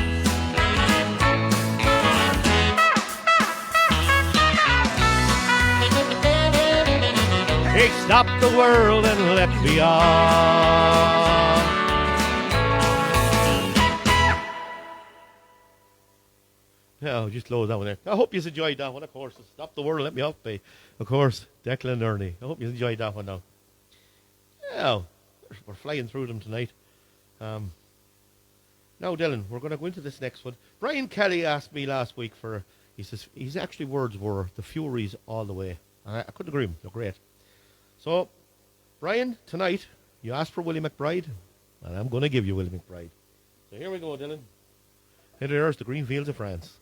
A: Hey, stop the world and let me off. Yeah, just close that one there. I hope you enjoyed that one, of course. Stop the world, let me off, by, of course, Declan and Ernie. I hope you enjoyed that one now. Yeah, we're flying through them tonight. Now, Dylan, we're going to go into this next one. Brian Kelly asked me last week for, he says, his actually words were, the Furies all the way. I couldn't agree with him, they're great. So, Brian, tonight, you asked for Willie McBride, and I'm going to give you Willie McBride. So here we go, Dylan. Here there's the green fields of France.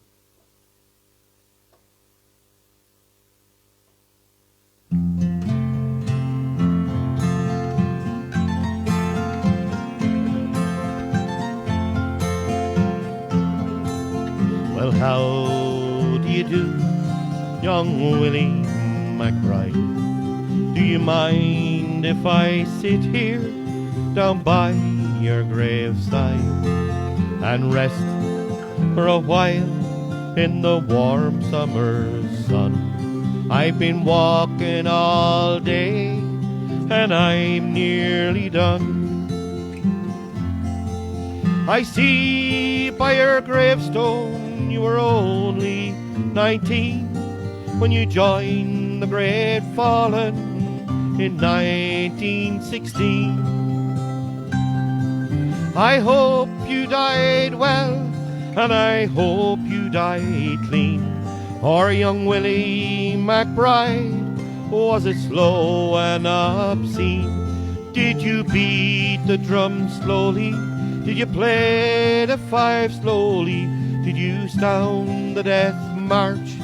A: Well, how do you do, young Willie McBride? Do you mind if I sit here down by your graveside and rest for a while in the warm summer sun? I've been walking all day and I'm nearly done. I see by your gravestone you were only 19 when you joined the Great Fallen in 1916. I hope you died well, and I hope you died clean. Or young Willie McBride, was it slow and obscene? Did you beat the drum slowly? Did you play the five slowly? Did you sound the death march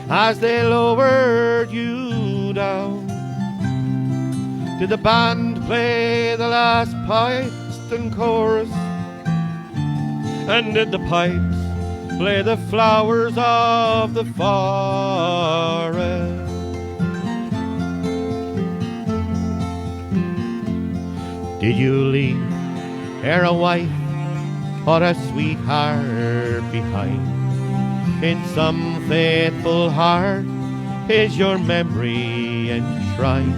A: as they lowered you down? Did the band play the last pipes and chorus? And did the pipes play the flowers of the forest? Did you leave her a wife or a sweetheart behind? In some faithful heart is your memory enshrined.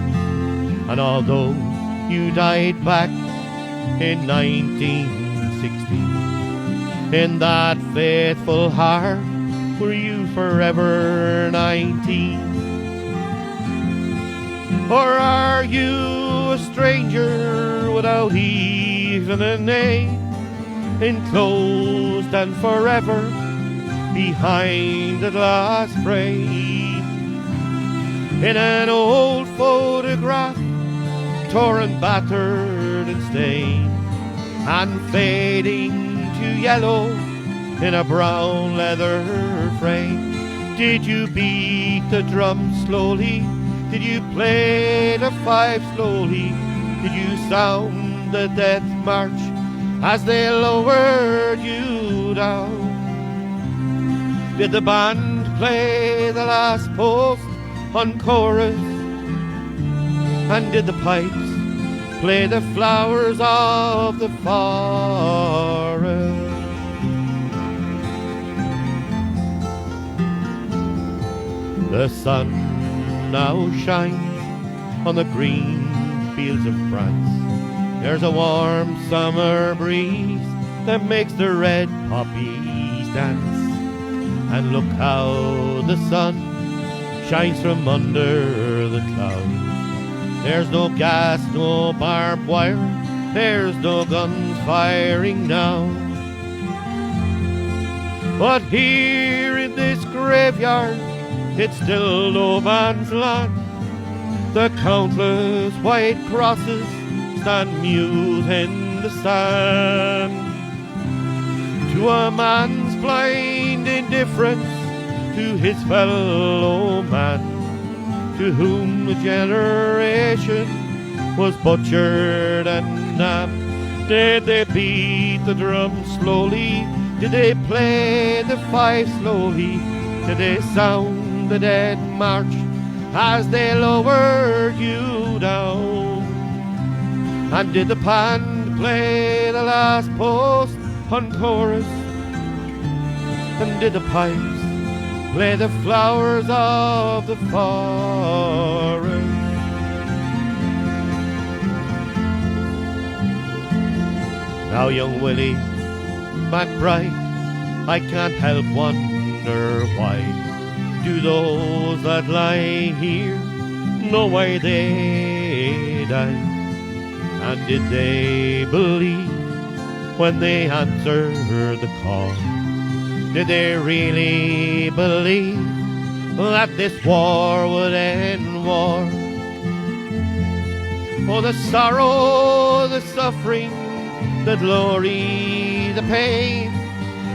A: And although you died back in 1916, in that faithful heart were you forever 19? Or are you a stranger without even a name, enclosed and forever behind a glass frame, in an old photograph, torn and battered and stained, and fading to yellow in a brown leather frame? Did you beat the drum slowly? Did you play the five slowly? Did you sound the death march as they lowered you down? Did the band play the last post on chorus? And did the pipes play the flowers of the forest? The sun now shines on the green fields of France. There's a warm summer breeze that makes the red poppies dance. And look how the sun shines from under the clouds. There's no gas, no barbed wire, there's no guns firing now. But here in this graveyard, it's still no man's land. The countless white crosses stand mute in the sand. To a man's blind indifference to his fellow man, to whom a generation was butchered and damned. Did they beat the drum slowly? Did they play the fife slowly? Did they sound the dead march as they lowered you down? And did the band play the last post on chorus? And did the pipes play the flowers of the forest? Now young Willie McBride, I can't help wonder why do those that lie here know why they died? And did they believe when they answered the call? Did they really believe that this war would end war? Oh, the sorrow, the suffering, the glory, the pain,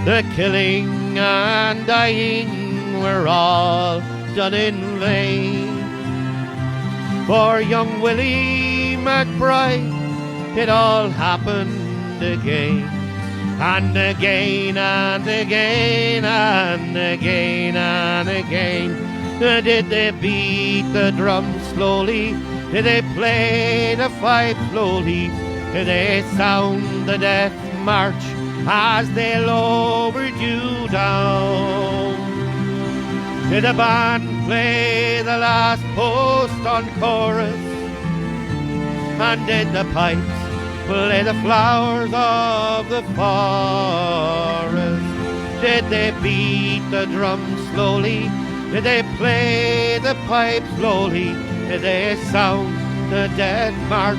A: the killing and dying were all done in vain. For young Willie McBride, it all happened again, and again and again and again and again. Did they beat the drum slowly? Did they play the fife slowly? Did they sound the death march as they lowered you down? Did the band play the last post on chorus? And did the pipes play the flowers of the forest? Did they beat the drum slowly? Did they play the pipe slowly? Did they sound the death march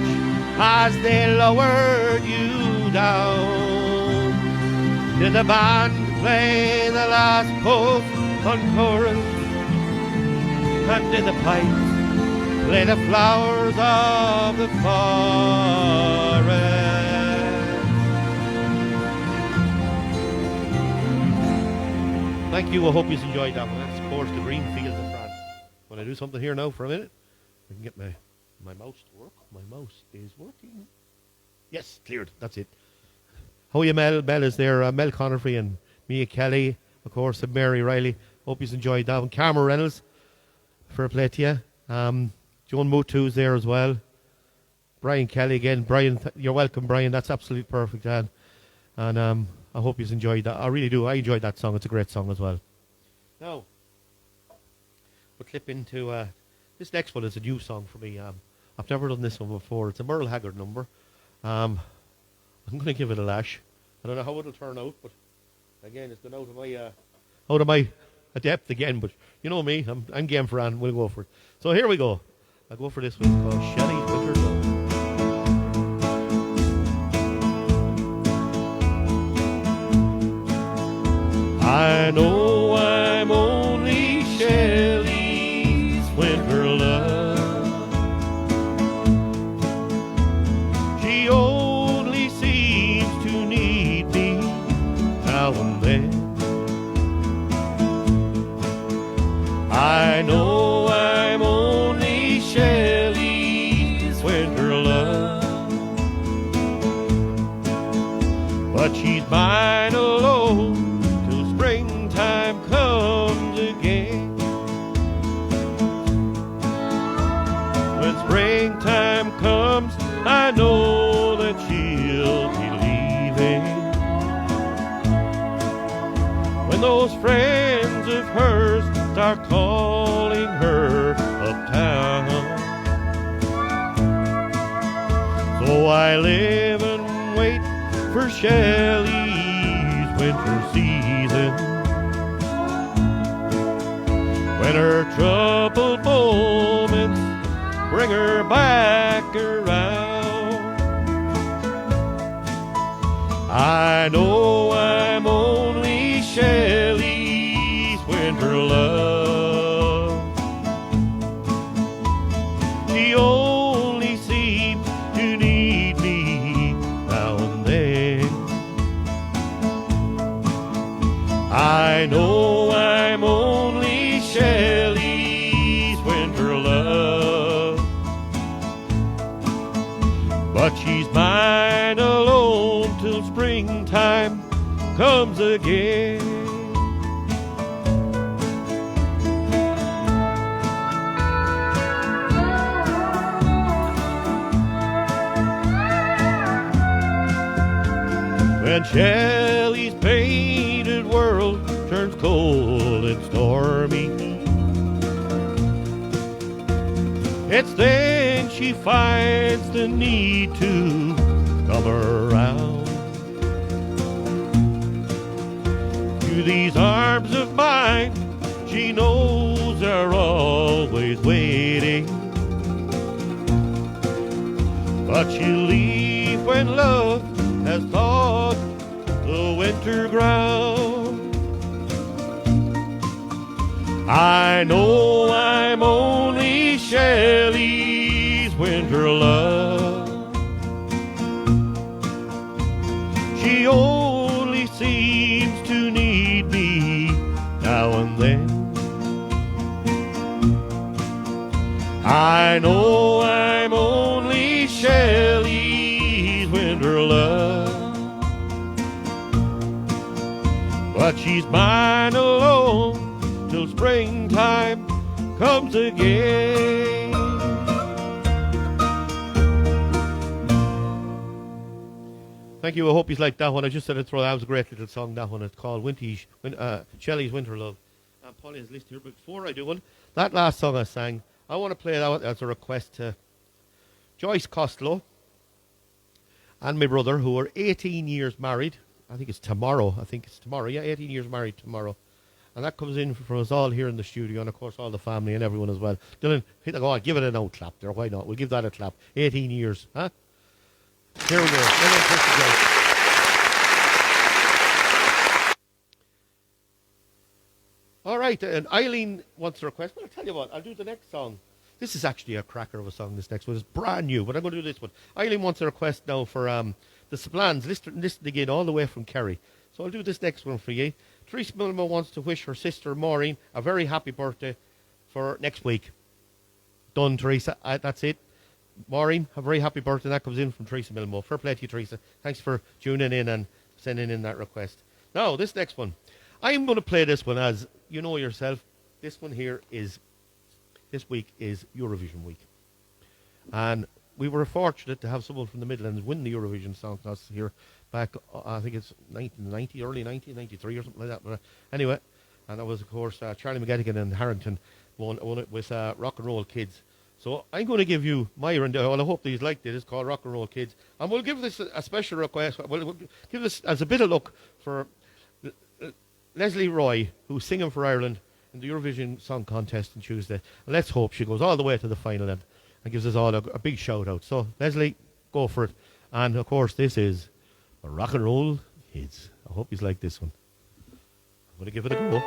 A: as they lowered you down? Did the band play the last post on chorus? And did the pipes play the flowers of the forest? Thank you, I hope you enjoyed that one. That's, of course, the green fields of France. Want to do something here now for a minute? I can get my mouse to work. My mouse is working. Yes, cleared. That's it. How are you, Mel? Mel is there. Mel Connerty and Mia Kelly, of course, and Mary Riley. Hope you enjoyed that one. Carmen Reynolds, for a play to you. Joan Mutu's there as well. Brian Kelly again. Brian, you're welcome, Brian. That's absolutely perfect, Dan. And I hope you enjoyed that. I really do. I enjoyed that song. It's a great song as well. Now, we'll clip into this next one is a new song for me. I've never done this one before. It's a Merle Haggard number. I'm going to give it a lash. I don't know how it'll turn out, but again, it's been out of my depth again. But you know me, I'm game for it. We'll go for it. So here we go. I'll go for this one called Shelley's Winter Love. I know I'm only Shelley's winter love. She only seems to need me now and then. I know I'm only Shelley's winter love. but she's mine alone till springtime comes again. When springtime comes, I know that she'll be leaving. When those friends of hers start calling her uptown, so I live and wait for Shelley's winter season, when her troubled moments bring her back around. I know I'm only Shelley's winter love. She only seems to need me now and then. I know I'm only Shelley's winter love, but she's mine alone till springtime comes again. When Shelley's painted world turns cold and stormy, it's then she finds the need to come around to these arms of mine. She knows are always waiting, but she'll leave when love has thawed the winter ground. I know I'm only Shelley's winter love. She only seems to need me now and then. I know I'm only Shelley's winter love, but she's mine alone till springtime comes again. Thank you. I hope you liked that one. I just said I'd throw that. Was a great little song, that one. It's called Shelley's Winter Love. Pauline's list here. But before I do one, that last song I sang, I want to play it out as a request to Joyce Costello and my brother, who are 18 years married. I think it's tomorrow. Yeah, 18 years married tomorrow. And that comes in for us all here in the studio, and of course all the family and everyone as well. Dylan, go on, give it an out clap there. Why not? We'll give that a clap. 18 years, huh? Here we go. All right, and Eileen wants a request. But I'll tell you what, I'll do the next song. This is actually a cracker of a song, this next one. It's brand new, but I'm going to do this one. Eileen wants a request now for the Sublans, listening in all the way from Kerry. So I'll do this next one for you. Teresa Milmo wants to wish her sister Maureen a very happy birthday for next week. Done, Teresa. That's it. Maureen, a very happy birthday. That comes in from Teresa Milmo. Fair play to you, Teresa. Thanks for tuning in and sending in that request. Now, this next one. I'm going to play this one as, you know yourself, this one here is, this week is Eurovision week. And we were fortunate to have someone from the Midlands win the Eurovision Song Contest here back, I think it's 1990, early 1993 or something like that. But anyway, and that was, of course, Charlie McGettigan and Harrington won it with Rock and Roll Kids. So I'm going to give you my rendition. Well, I hope these liked it. It's called Rock and Roll Kids. And we'll give this a special request. We'll give this as a bit of luck for Leslie Roy, who's singing for Ireland in the Eurovision Song Contest on Tuesday. And let's hope she goes all the way to the final and gives us all a big shout out. So, Leslie, go for it. And, of course, this is Rock and Roll Kids. I hope you like this one. I'm going to give it a go.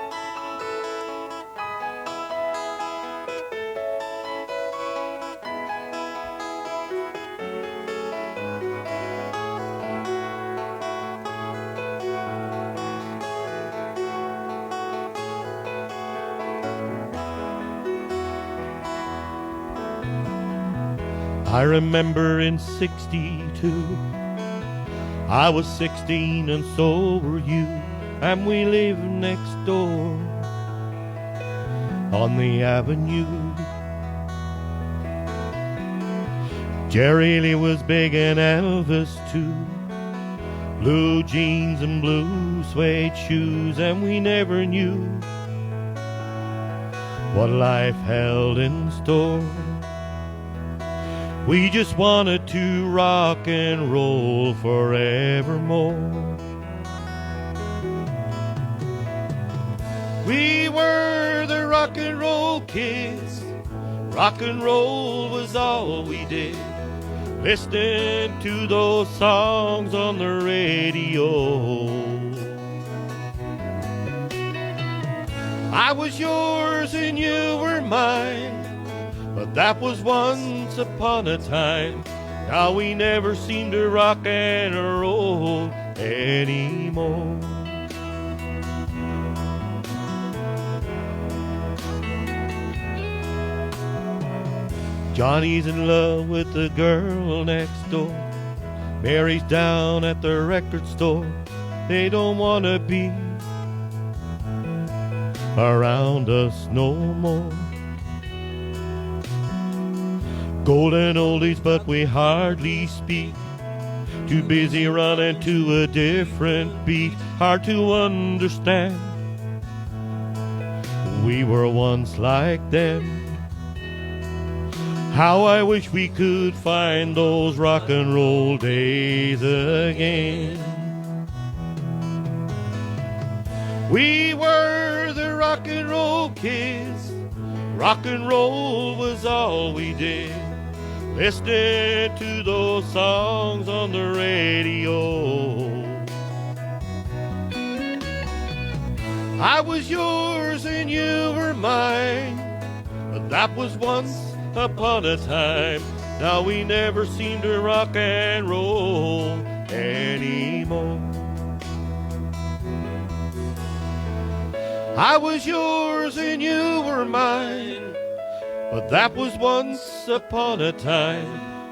A: I remember in '62 I was 16 and so were you, and we lived next door on the avenue. Jerry Lee was big and Elvis too, blue jeans and blue suede shoes, and we never knew what life held in store. We just wanted to rock and roll forevermore. We were the rock and roll kids. Rock and roll was all we did, listening to those songs on the radio. I was yours and you were mine, but that was once upon a time. Now we never seem to rock and roll anymore. Johnny's in love with the girl next door. Mary's down at the record store. They don't want to be around us no more. Golden oldies, but we hardly speak. Too busy running to a different beat. Hard to understand. We were once like them. How I wish we could find those rock and roll days again. We were the rock and roll kids. Rock and roll was all we did, listening to those songs on the radio. I was yours and you were mine, but that was once upon a time. Now we never seem to rock and roll anymore. I was yours and you were mine, but that was once upon a time.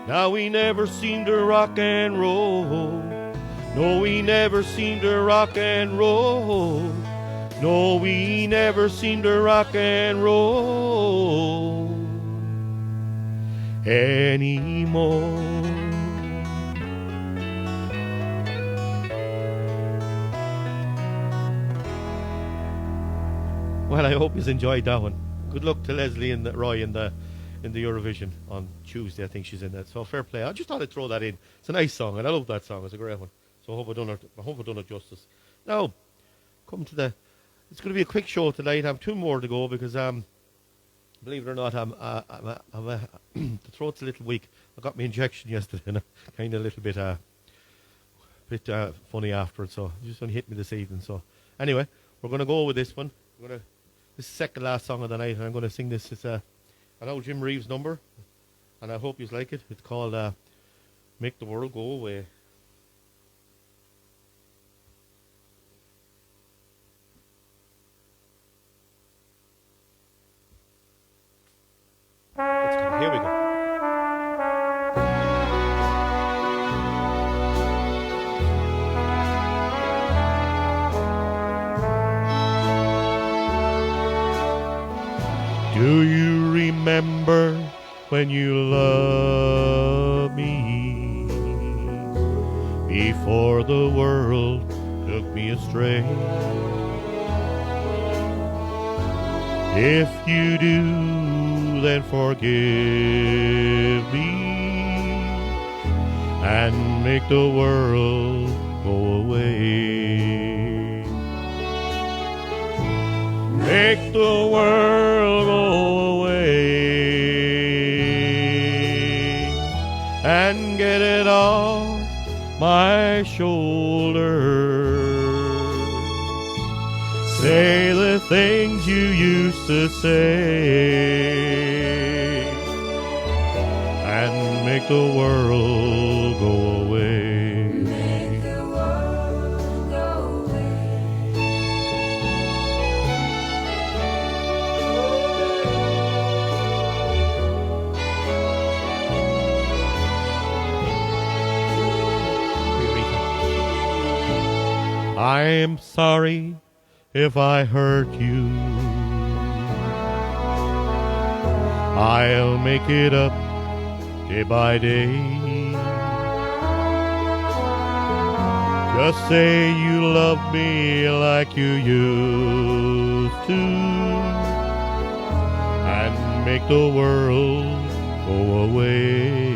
A: Now we never seem to rock and roll. No, we never seem to rock and roll. No, we never seem to rock and roll anymore. Well, I hope you enjoyed that one. Good luck to Leslie and Roy in the Eurovision on Tuesday. I think she's in that. So fair play. I just thought I'd throw that in. It's a nice song, and I love that song. It's a great one. So I hope I've done it justice. Now, come to the. It's going to be a quick show tonight. I have two more to go because believe it or not, the throat's a little weak. I got my injection yesterday, and I'm kind of a little bit funny after it. So it just only hit me this evening. So anyway, we're going to go with this one. This is the second last song of the night, and I'm going to sing this. It's an old Jim Reeves number, and I hope you like it. It's called "Make the World Go Away." Here we go. Do you remember when you loved me before the world took me astray? If you do, then forgive me and make the world go away. Make the world go away and get it off my shoulders. Say the things you used to say and make the world go away.
C: Make the world go away.
A: I'm sorry if I hurt you. I'll make it up day by day. Just say you love me like you used to, and make the world go away.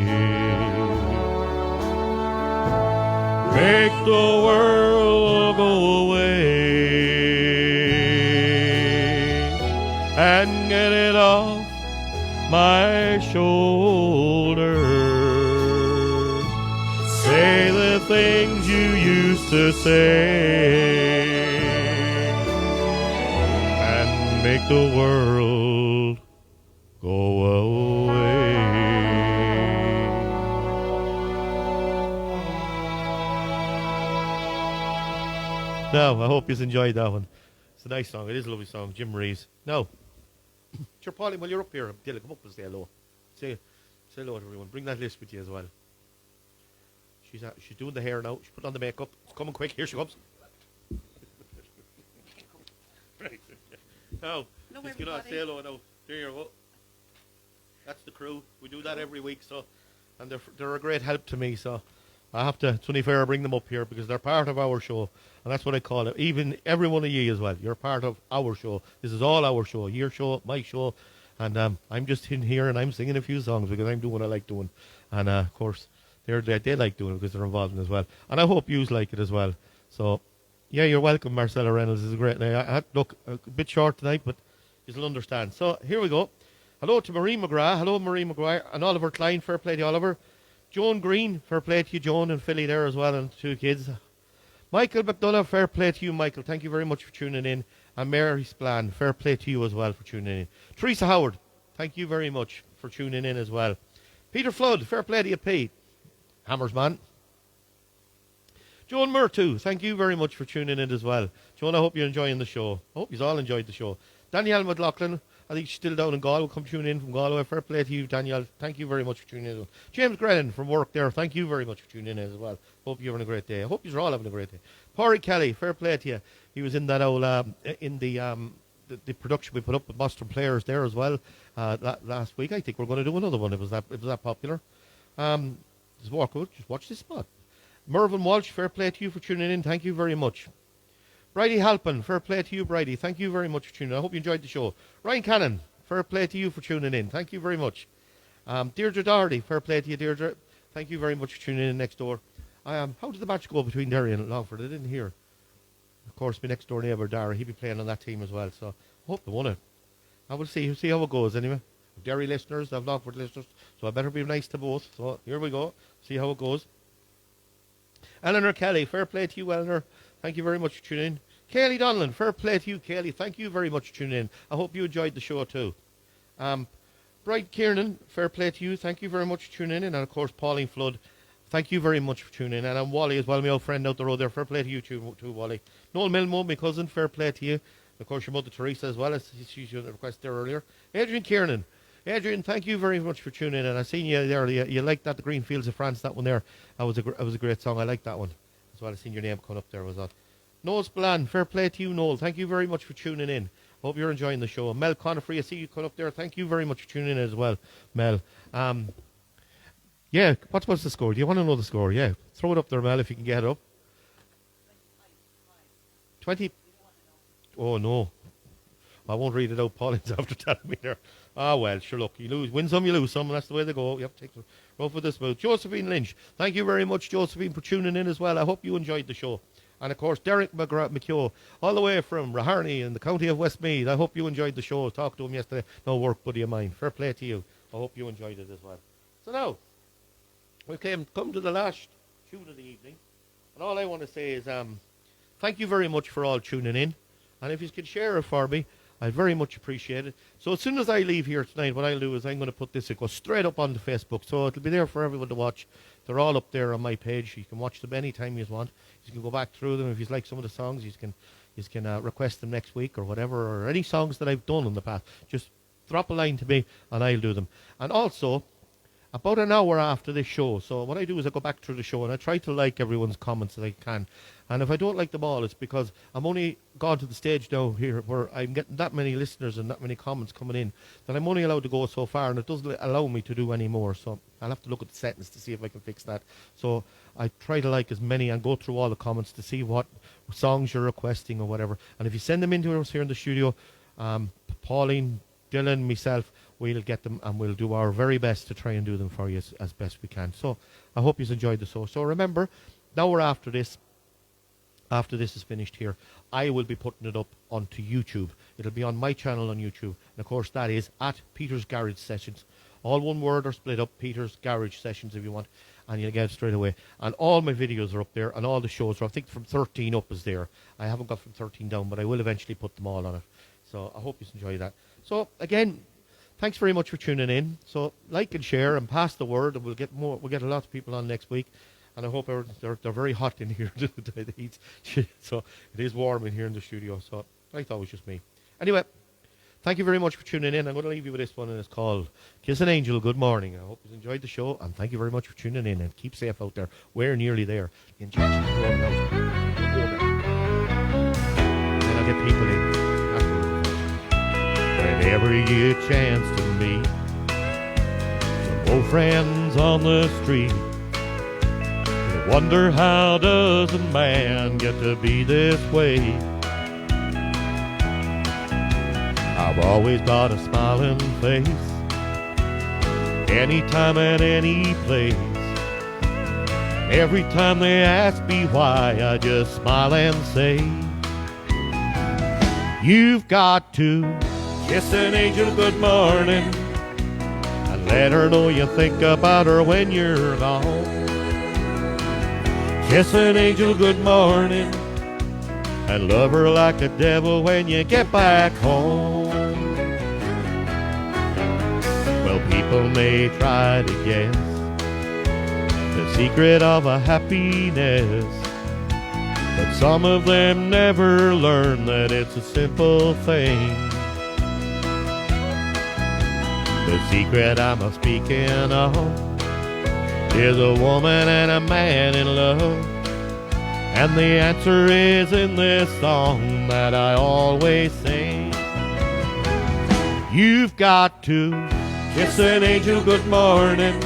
A: Make the world go away and get it off my shoulder. Say the things you used to say and make the world go away. Now, I hope you enjoyed that one. It's a nice song. It is a lovely song. Jim Reeves. Now, sure, Pauline, while you're up here, Dylan, come up and say hello. Say hello to everyone. Bring that list with you as well. She's doing the hair now. She put on the makeup. It's coming quick. Here she comes. Right. Now, just get on, say hello now. There you go. That's the crew. We do that every week, so, and they're a great help to me. So, I have to, it's only fair, bring them up here because they're part of our show, and that's what I call it. Even every one of you as well. You're part of our show. This is all our show. Your show, my show, and I'm just in here and I'm singing a few songs because I'm doing what I like doing, and of course. They like doing it because they're involved in it as well. And I hope you like it as well. So, yeah, you're welcome, Marcella Reynolds. This is great. Now, I had to look a bit short tonight, but you'll understand. So, here we go. Hello to Marie McGrath. Hello, Marie McGuire. And Oliver Klein, fair play to Oliver. Joan Green, fair play to you, Joan, and Philly there as well, and 2 kids. Michael McDonough, fair play to you, Michael. Thank you very much for tuning in. And Mary Splan, fair play to you as well for tuning in. Teresa Howard, thank you very much for tuning in as well. Peter Flood, fair play to you, Pete. Hammersman. Joan Murtu, thank you very much for tuning in as well. Joan, I hope you're enjoying the show. I hope you all enjoyed the show. Danielle McLaughlin, I think she's still down in Galway. Come tune in from Galway. Fair play to you, Danielle. Thank you very much for tuning in. James Grennan from work there. Thank you very much for tuning in as well. Hope you're having a great day. I hope you're all having a great day. Pori Kelly, fair play to you. He was in that old, in the production we put up with Boston Players there as well last week. I think we're going to do another one. It was that popular. Just watch this spot. Mervyn Walsh, fair play to you for tuning in. Thank you very much. Bridie Halpin, fair play to you, Bridie. Thank you very much for tuning in. I hope you enjoyed the show. Ryan Cannon, fair play to you for tuning in. Thank you very much. Deirdre Doherty, fair play to you, Deirdre. Thank you very much for tuning in next door. How did the match go between Derry and Longford? I didn't hear. Of course, my next door neighbour, Dara, he'll be playing on that team as well. So I hope they won it. I will see how it goes anyway. Derry listeners, I've Longford listeners, so I better be nice to both. So here we go. See how it goes. Eleanor Kelly, fair play to you, Eleanor. Thank you very much for tuning in. Kaylee Donlan, fair play to you, Kaylee. Thank you very much for tuning in. I hope you enjoyed the show too. Bright Kiernan, fair play to you. Thank you very much for tuning in. And of course, Pauline Flood, thank you very much for tuning in. And I'm Wally as well, my old friend out the road there. Fair play to you too, Wally. Noel Milmo, my cousin, fair play to you. Of course, your mother Teresa as well, as she requested there earlier. Adrian Kiernan. Adrian, thank you very much for tuning in. And I seen you there. You liked that, the Green Fields of France, that one there. That was a great song. I liked that one as well. I seen your name coming up there. Was that? Noel Spillane, fair play to you, Noel. Thank you very much for tuning in. Hope you're enjoying the show. Mel Conifrey, I see you coming up there. Thank you very much for tuning in as well, Mel. Yeah, what's the score? Do you want to know the score? Yeah, throw it up there, Mel, if you can get it up. 20. Oh, no. I won't read it out. Pauline's after telling me there. Ah, well, sure, look, you win some, you lose some, and that's the way they go. You have to take the rough with the smooth. Josephine Lynch, thank you very much, Josephine, for tuning in as well. I hope you enjoyed the show. And, of course, Derek McHugh, all the way from Raharney in the county of Westmeath. I hope you enjoyed the show. Talked to him yesterday. No work, buddy of mine. Fair play to you. I hope you enjoyed it as well. So now, we come to the last tune of the evening. And all I want to say is thank you very much for all tuning in. And if you can share it for me, I'd very much appreciate it. So as soon as I leave here tonight, what I'll do is I'm going to put this, it goes straight up on the Facebook. So it'll be there for everyone to watch. They're all up there on my page. You can watch them anytime you want. You can go back through them. If you like some of the songs, you can request them next week or whatever, or any songs that I've done in the past. Just drop a line to me and I'll do them. And also, about an hour after this show. So what I do is I go back through the show and I try to like everyone's comments that I can. And if I don't like them all, it's because I'm only gone to the stage now here where I'm getting that many listeners and that many comments coming in that I'm only allowed to go so far, and it doesn't allow me to do any more. So I'll have to look at the settings to see if I can fix that. So I try to like as many and go through all the comments to see what songs you're requesting or whatever. And if you send them in to us here in the studio, Pauline, Dylan, myself, we'll get them and we'll do our very best to try and do them for you as best we can. So I hope you've enjoyed the show. So remember, now we're after this is finished here, I will be putting it up onto YouTube. It'll be on my channel on YouTube. And of course that is at Peter's Garage Sessions. All one word or split up, Peter's Garage Sessions if you want. And you'll get it straight away. And all my videos are up there and all the shows are, I think from 13 up is there. I haven't got from 13 down, but I will eventually put them all on it. So I hope you enjoy that. So again, thanks very much for tuning in. So like and share and pass the word, and we'll get a lot of people on next week. And I hope they're very hot in here today. The heat. So it is warm in here in the studio. So I thought it was just me. Anyway, thank you very much for tuning in. I'm going to leave you with this one, and it's called Kiss an Angel, Good Morning. I hope you enjoyed the show, and thank you very much for tuning in, and keep safe out there. We're nearly there. The injection is rolling out. Then I'll get people in. Whenever you get a chance to meet some old friends on the street, wonder how does a man get to be this way? I've always got a smiling face, anytime and any place. Every time they ask me why, I just smile and say, you've got to kiss an angel good morning and let her know you think about her when you're gone. Kiss an angel good morning and love her like a devil when you get back home. Well, people may try to guess the secret of a happiness, but some of them never learn that it's a simple thing. The secret I'm a speaking of is a woman and a man in love, and the answer is in this song that I always sing. You've got to kiss an angel good morning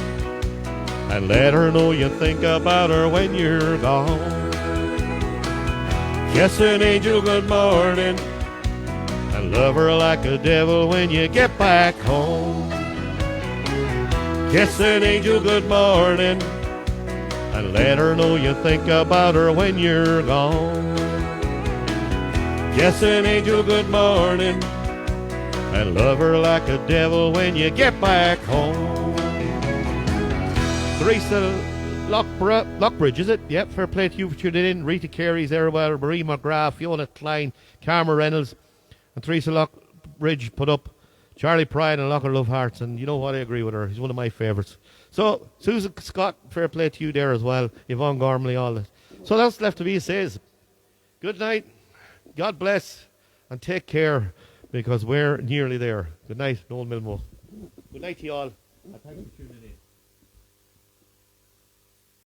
A: and let her know you think about her when you're gone. Kiss an angel good morning and love her like a devil when you get back home. Kiss an angel good morning and let her know you think about her when you're gone. Kiss an angel good morning and love her like a devil when you get back home. Teresa Lockbridge, is it? Yep, fair play to you for tuning in. Rita Carey's there, well, Marie McGrath, Fiona Klein, Karma Reynolds, and Teresa Lockbridge put up Charlie Pride and Locker Love Hearts, and you know what, I agree with her. He's one of my favourites. So, Susan Scott, fair play to you there as well. Yvonne Gormley, all that. So that's left to be says. Good night, God bless, and take care, because we're nearly there. Good night, Noel Milmo. Good night to you all, and thanks for tuning in.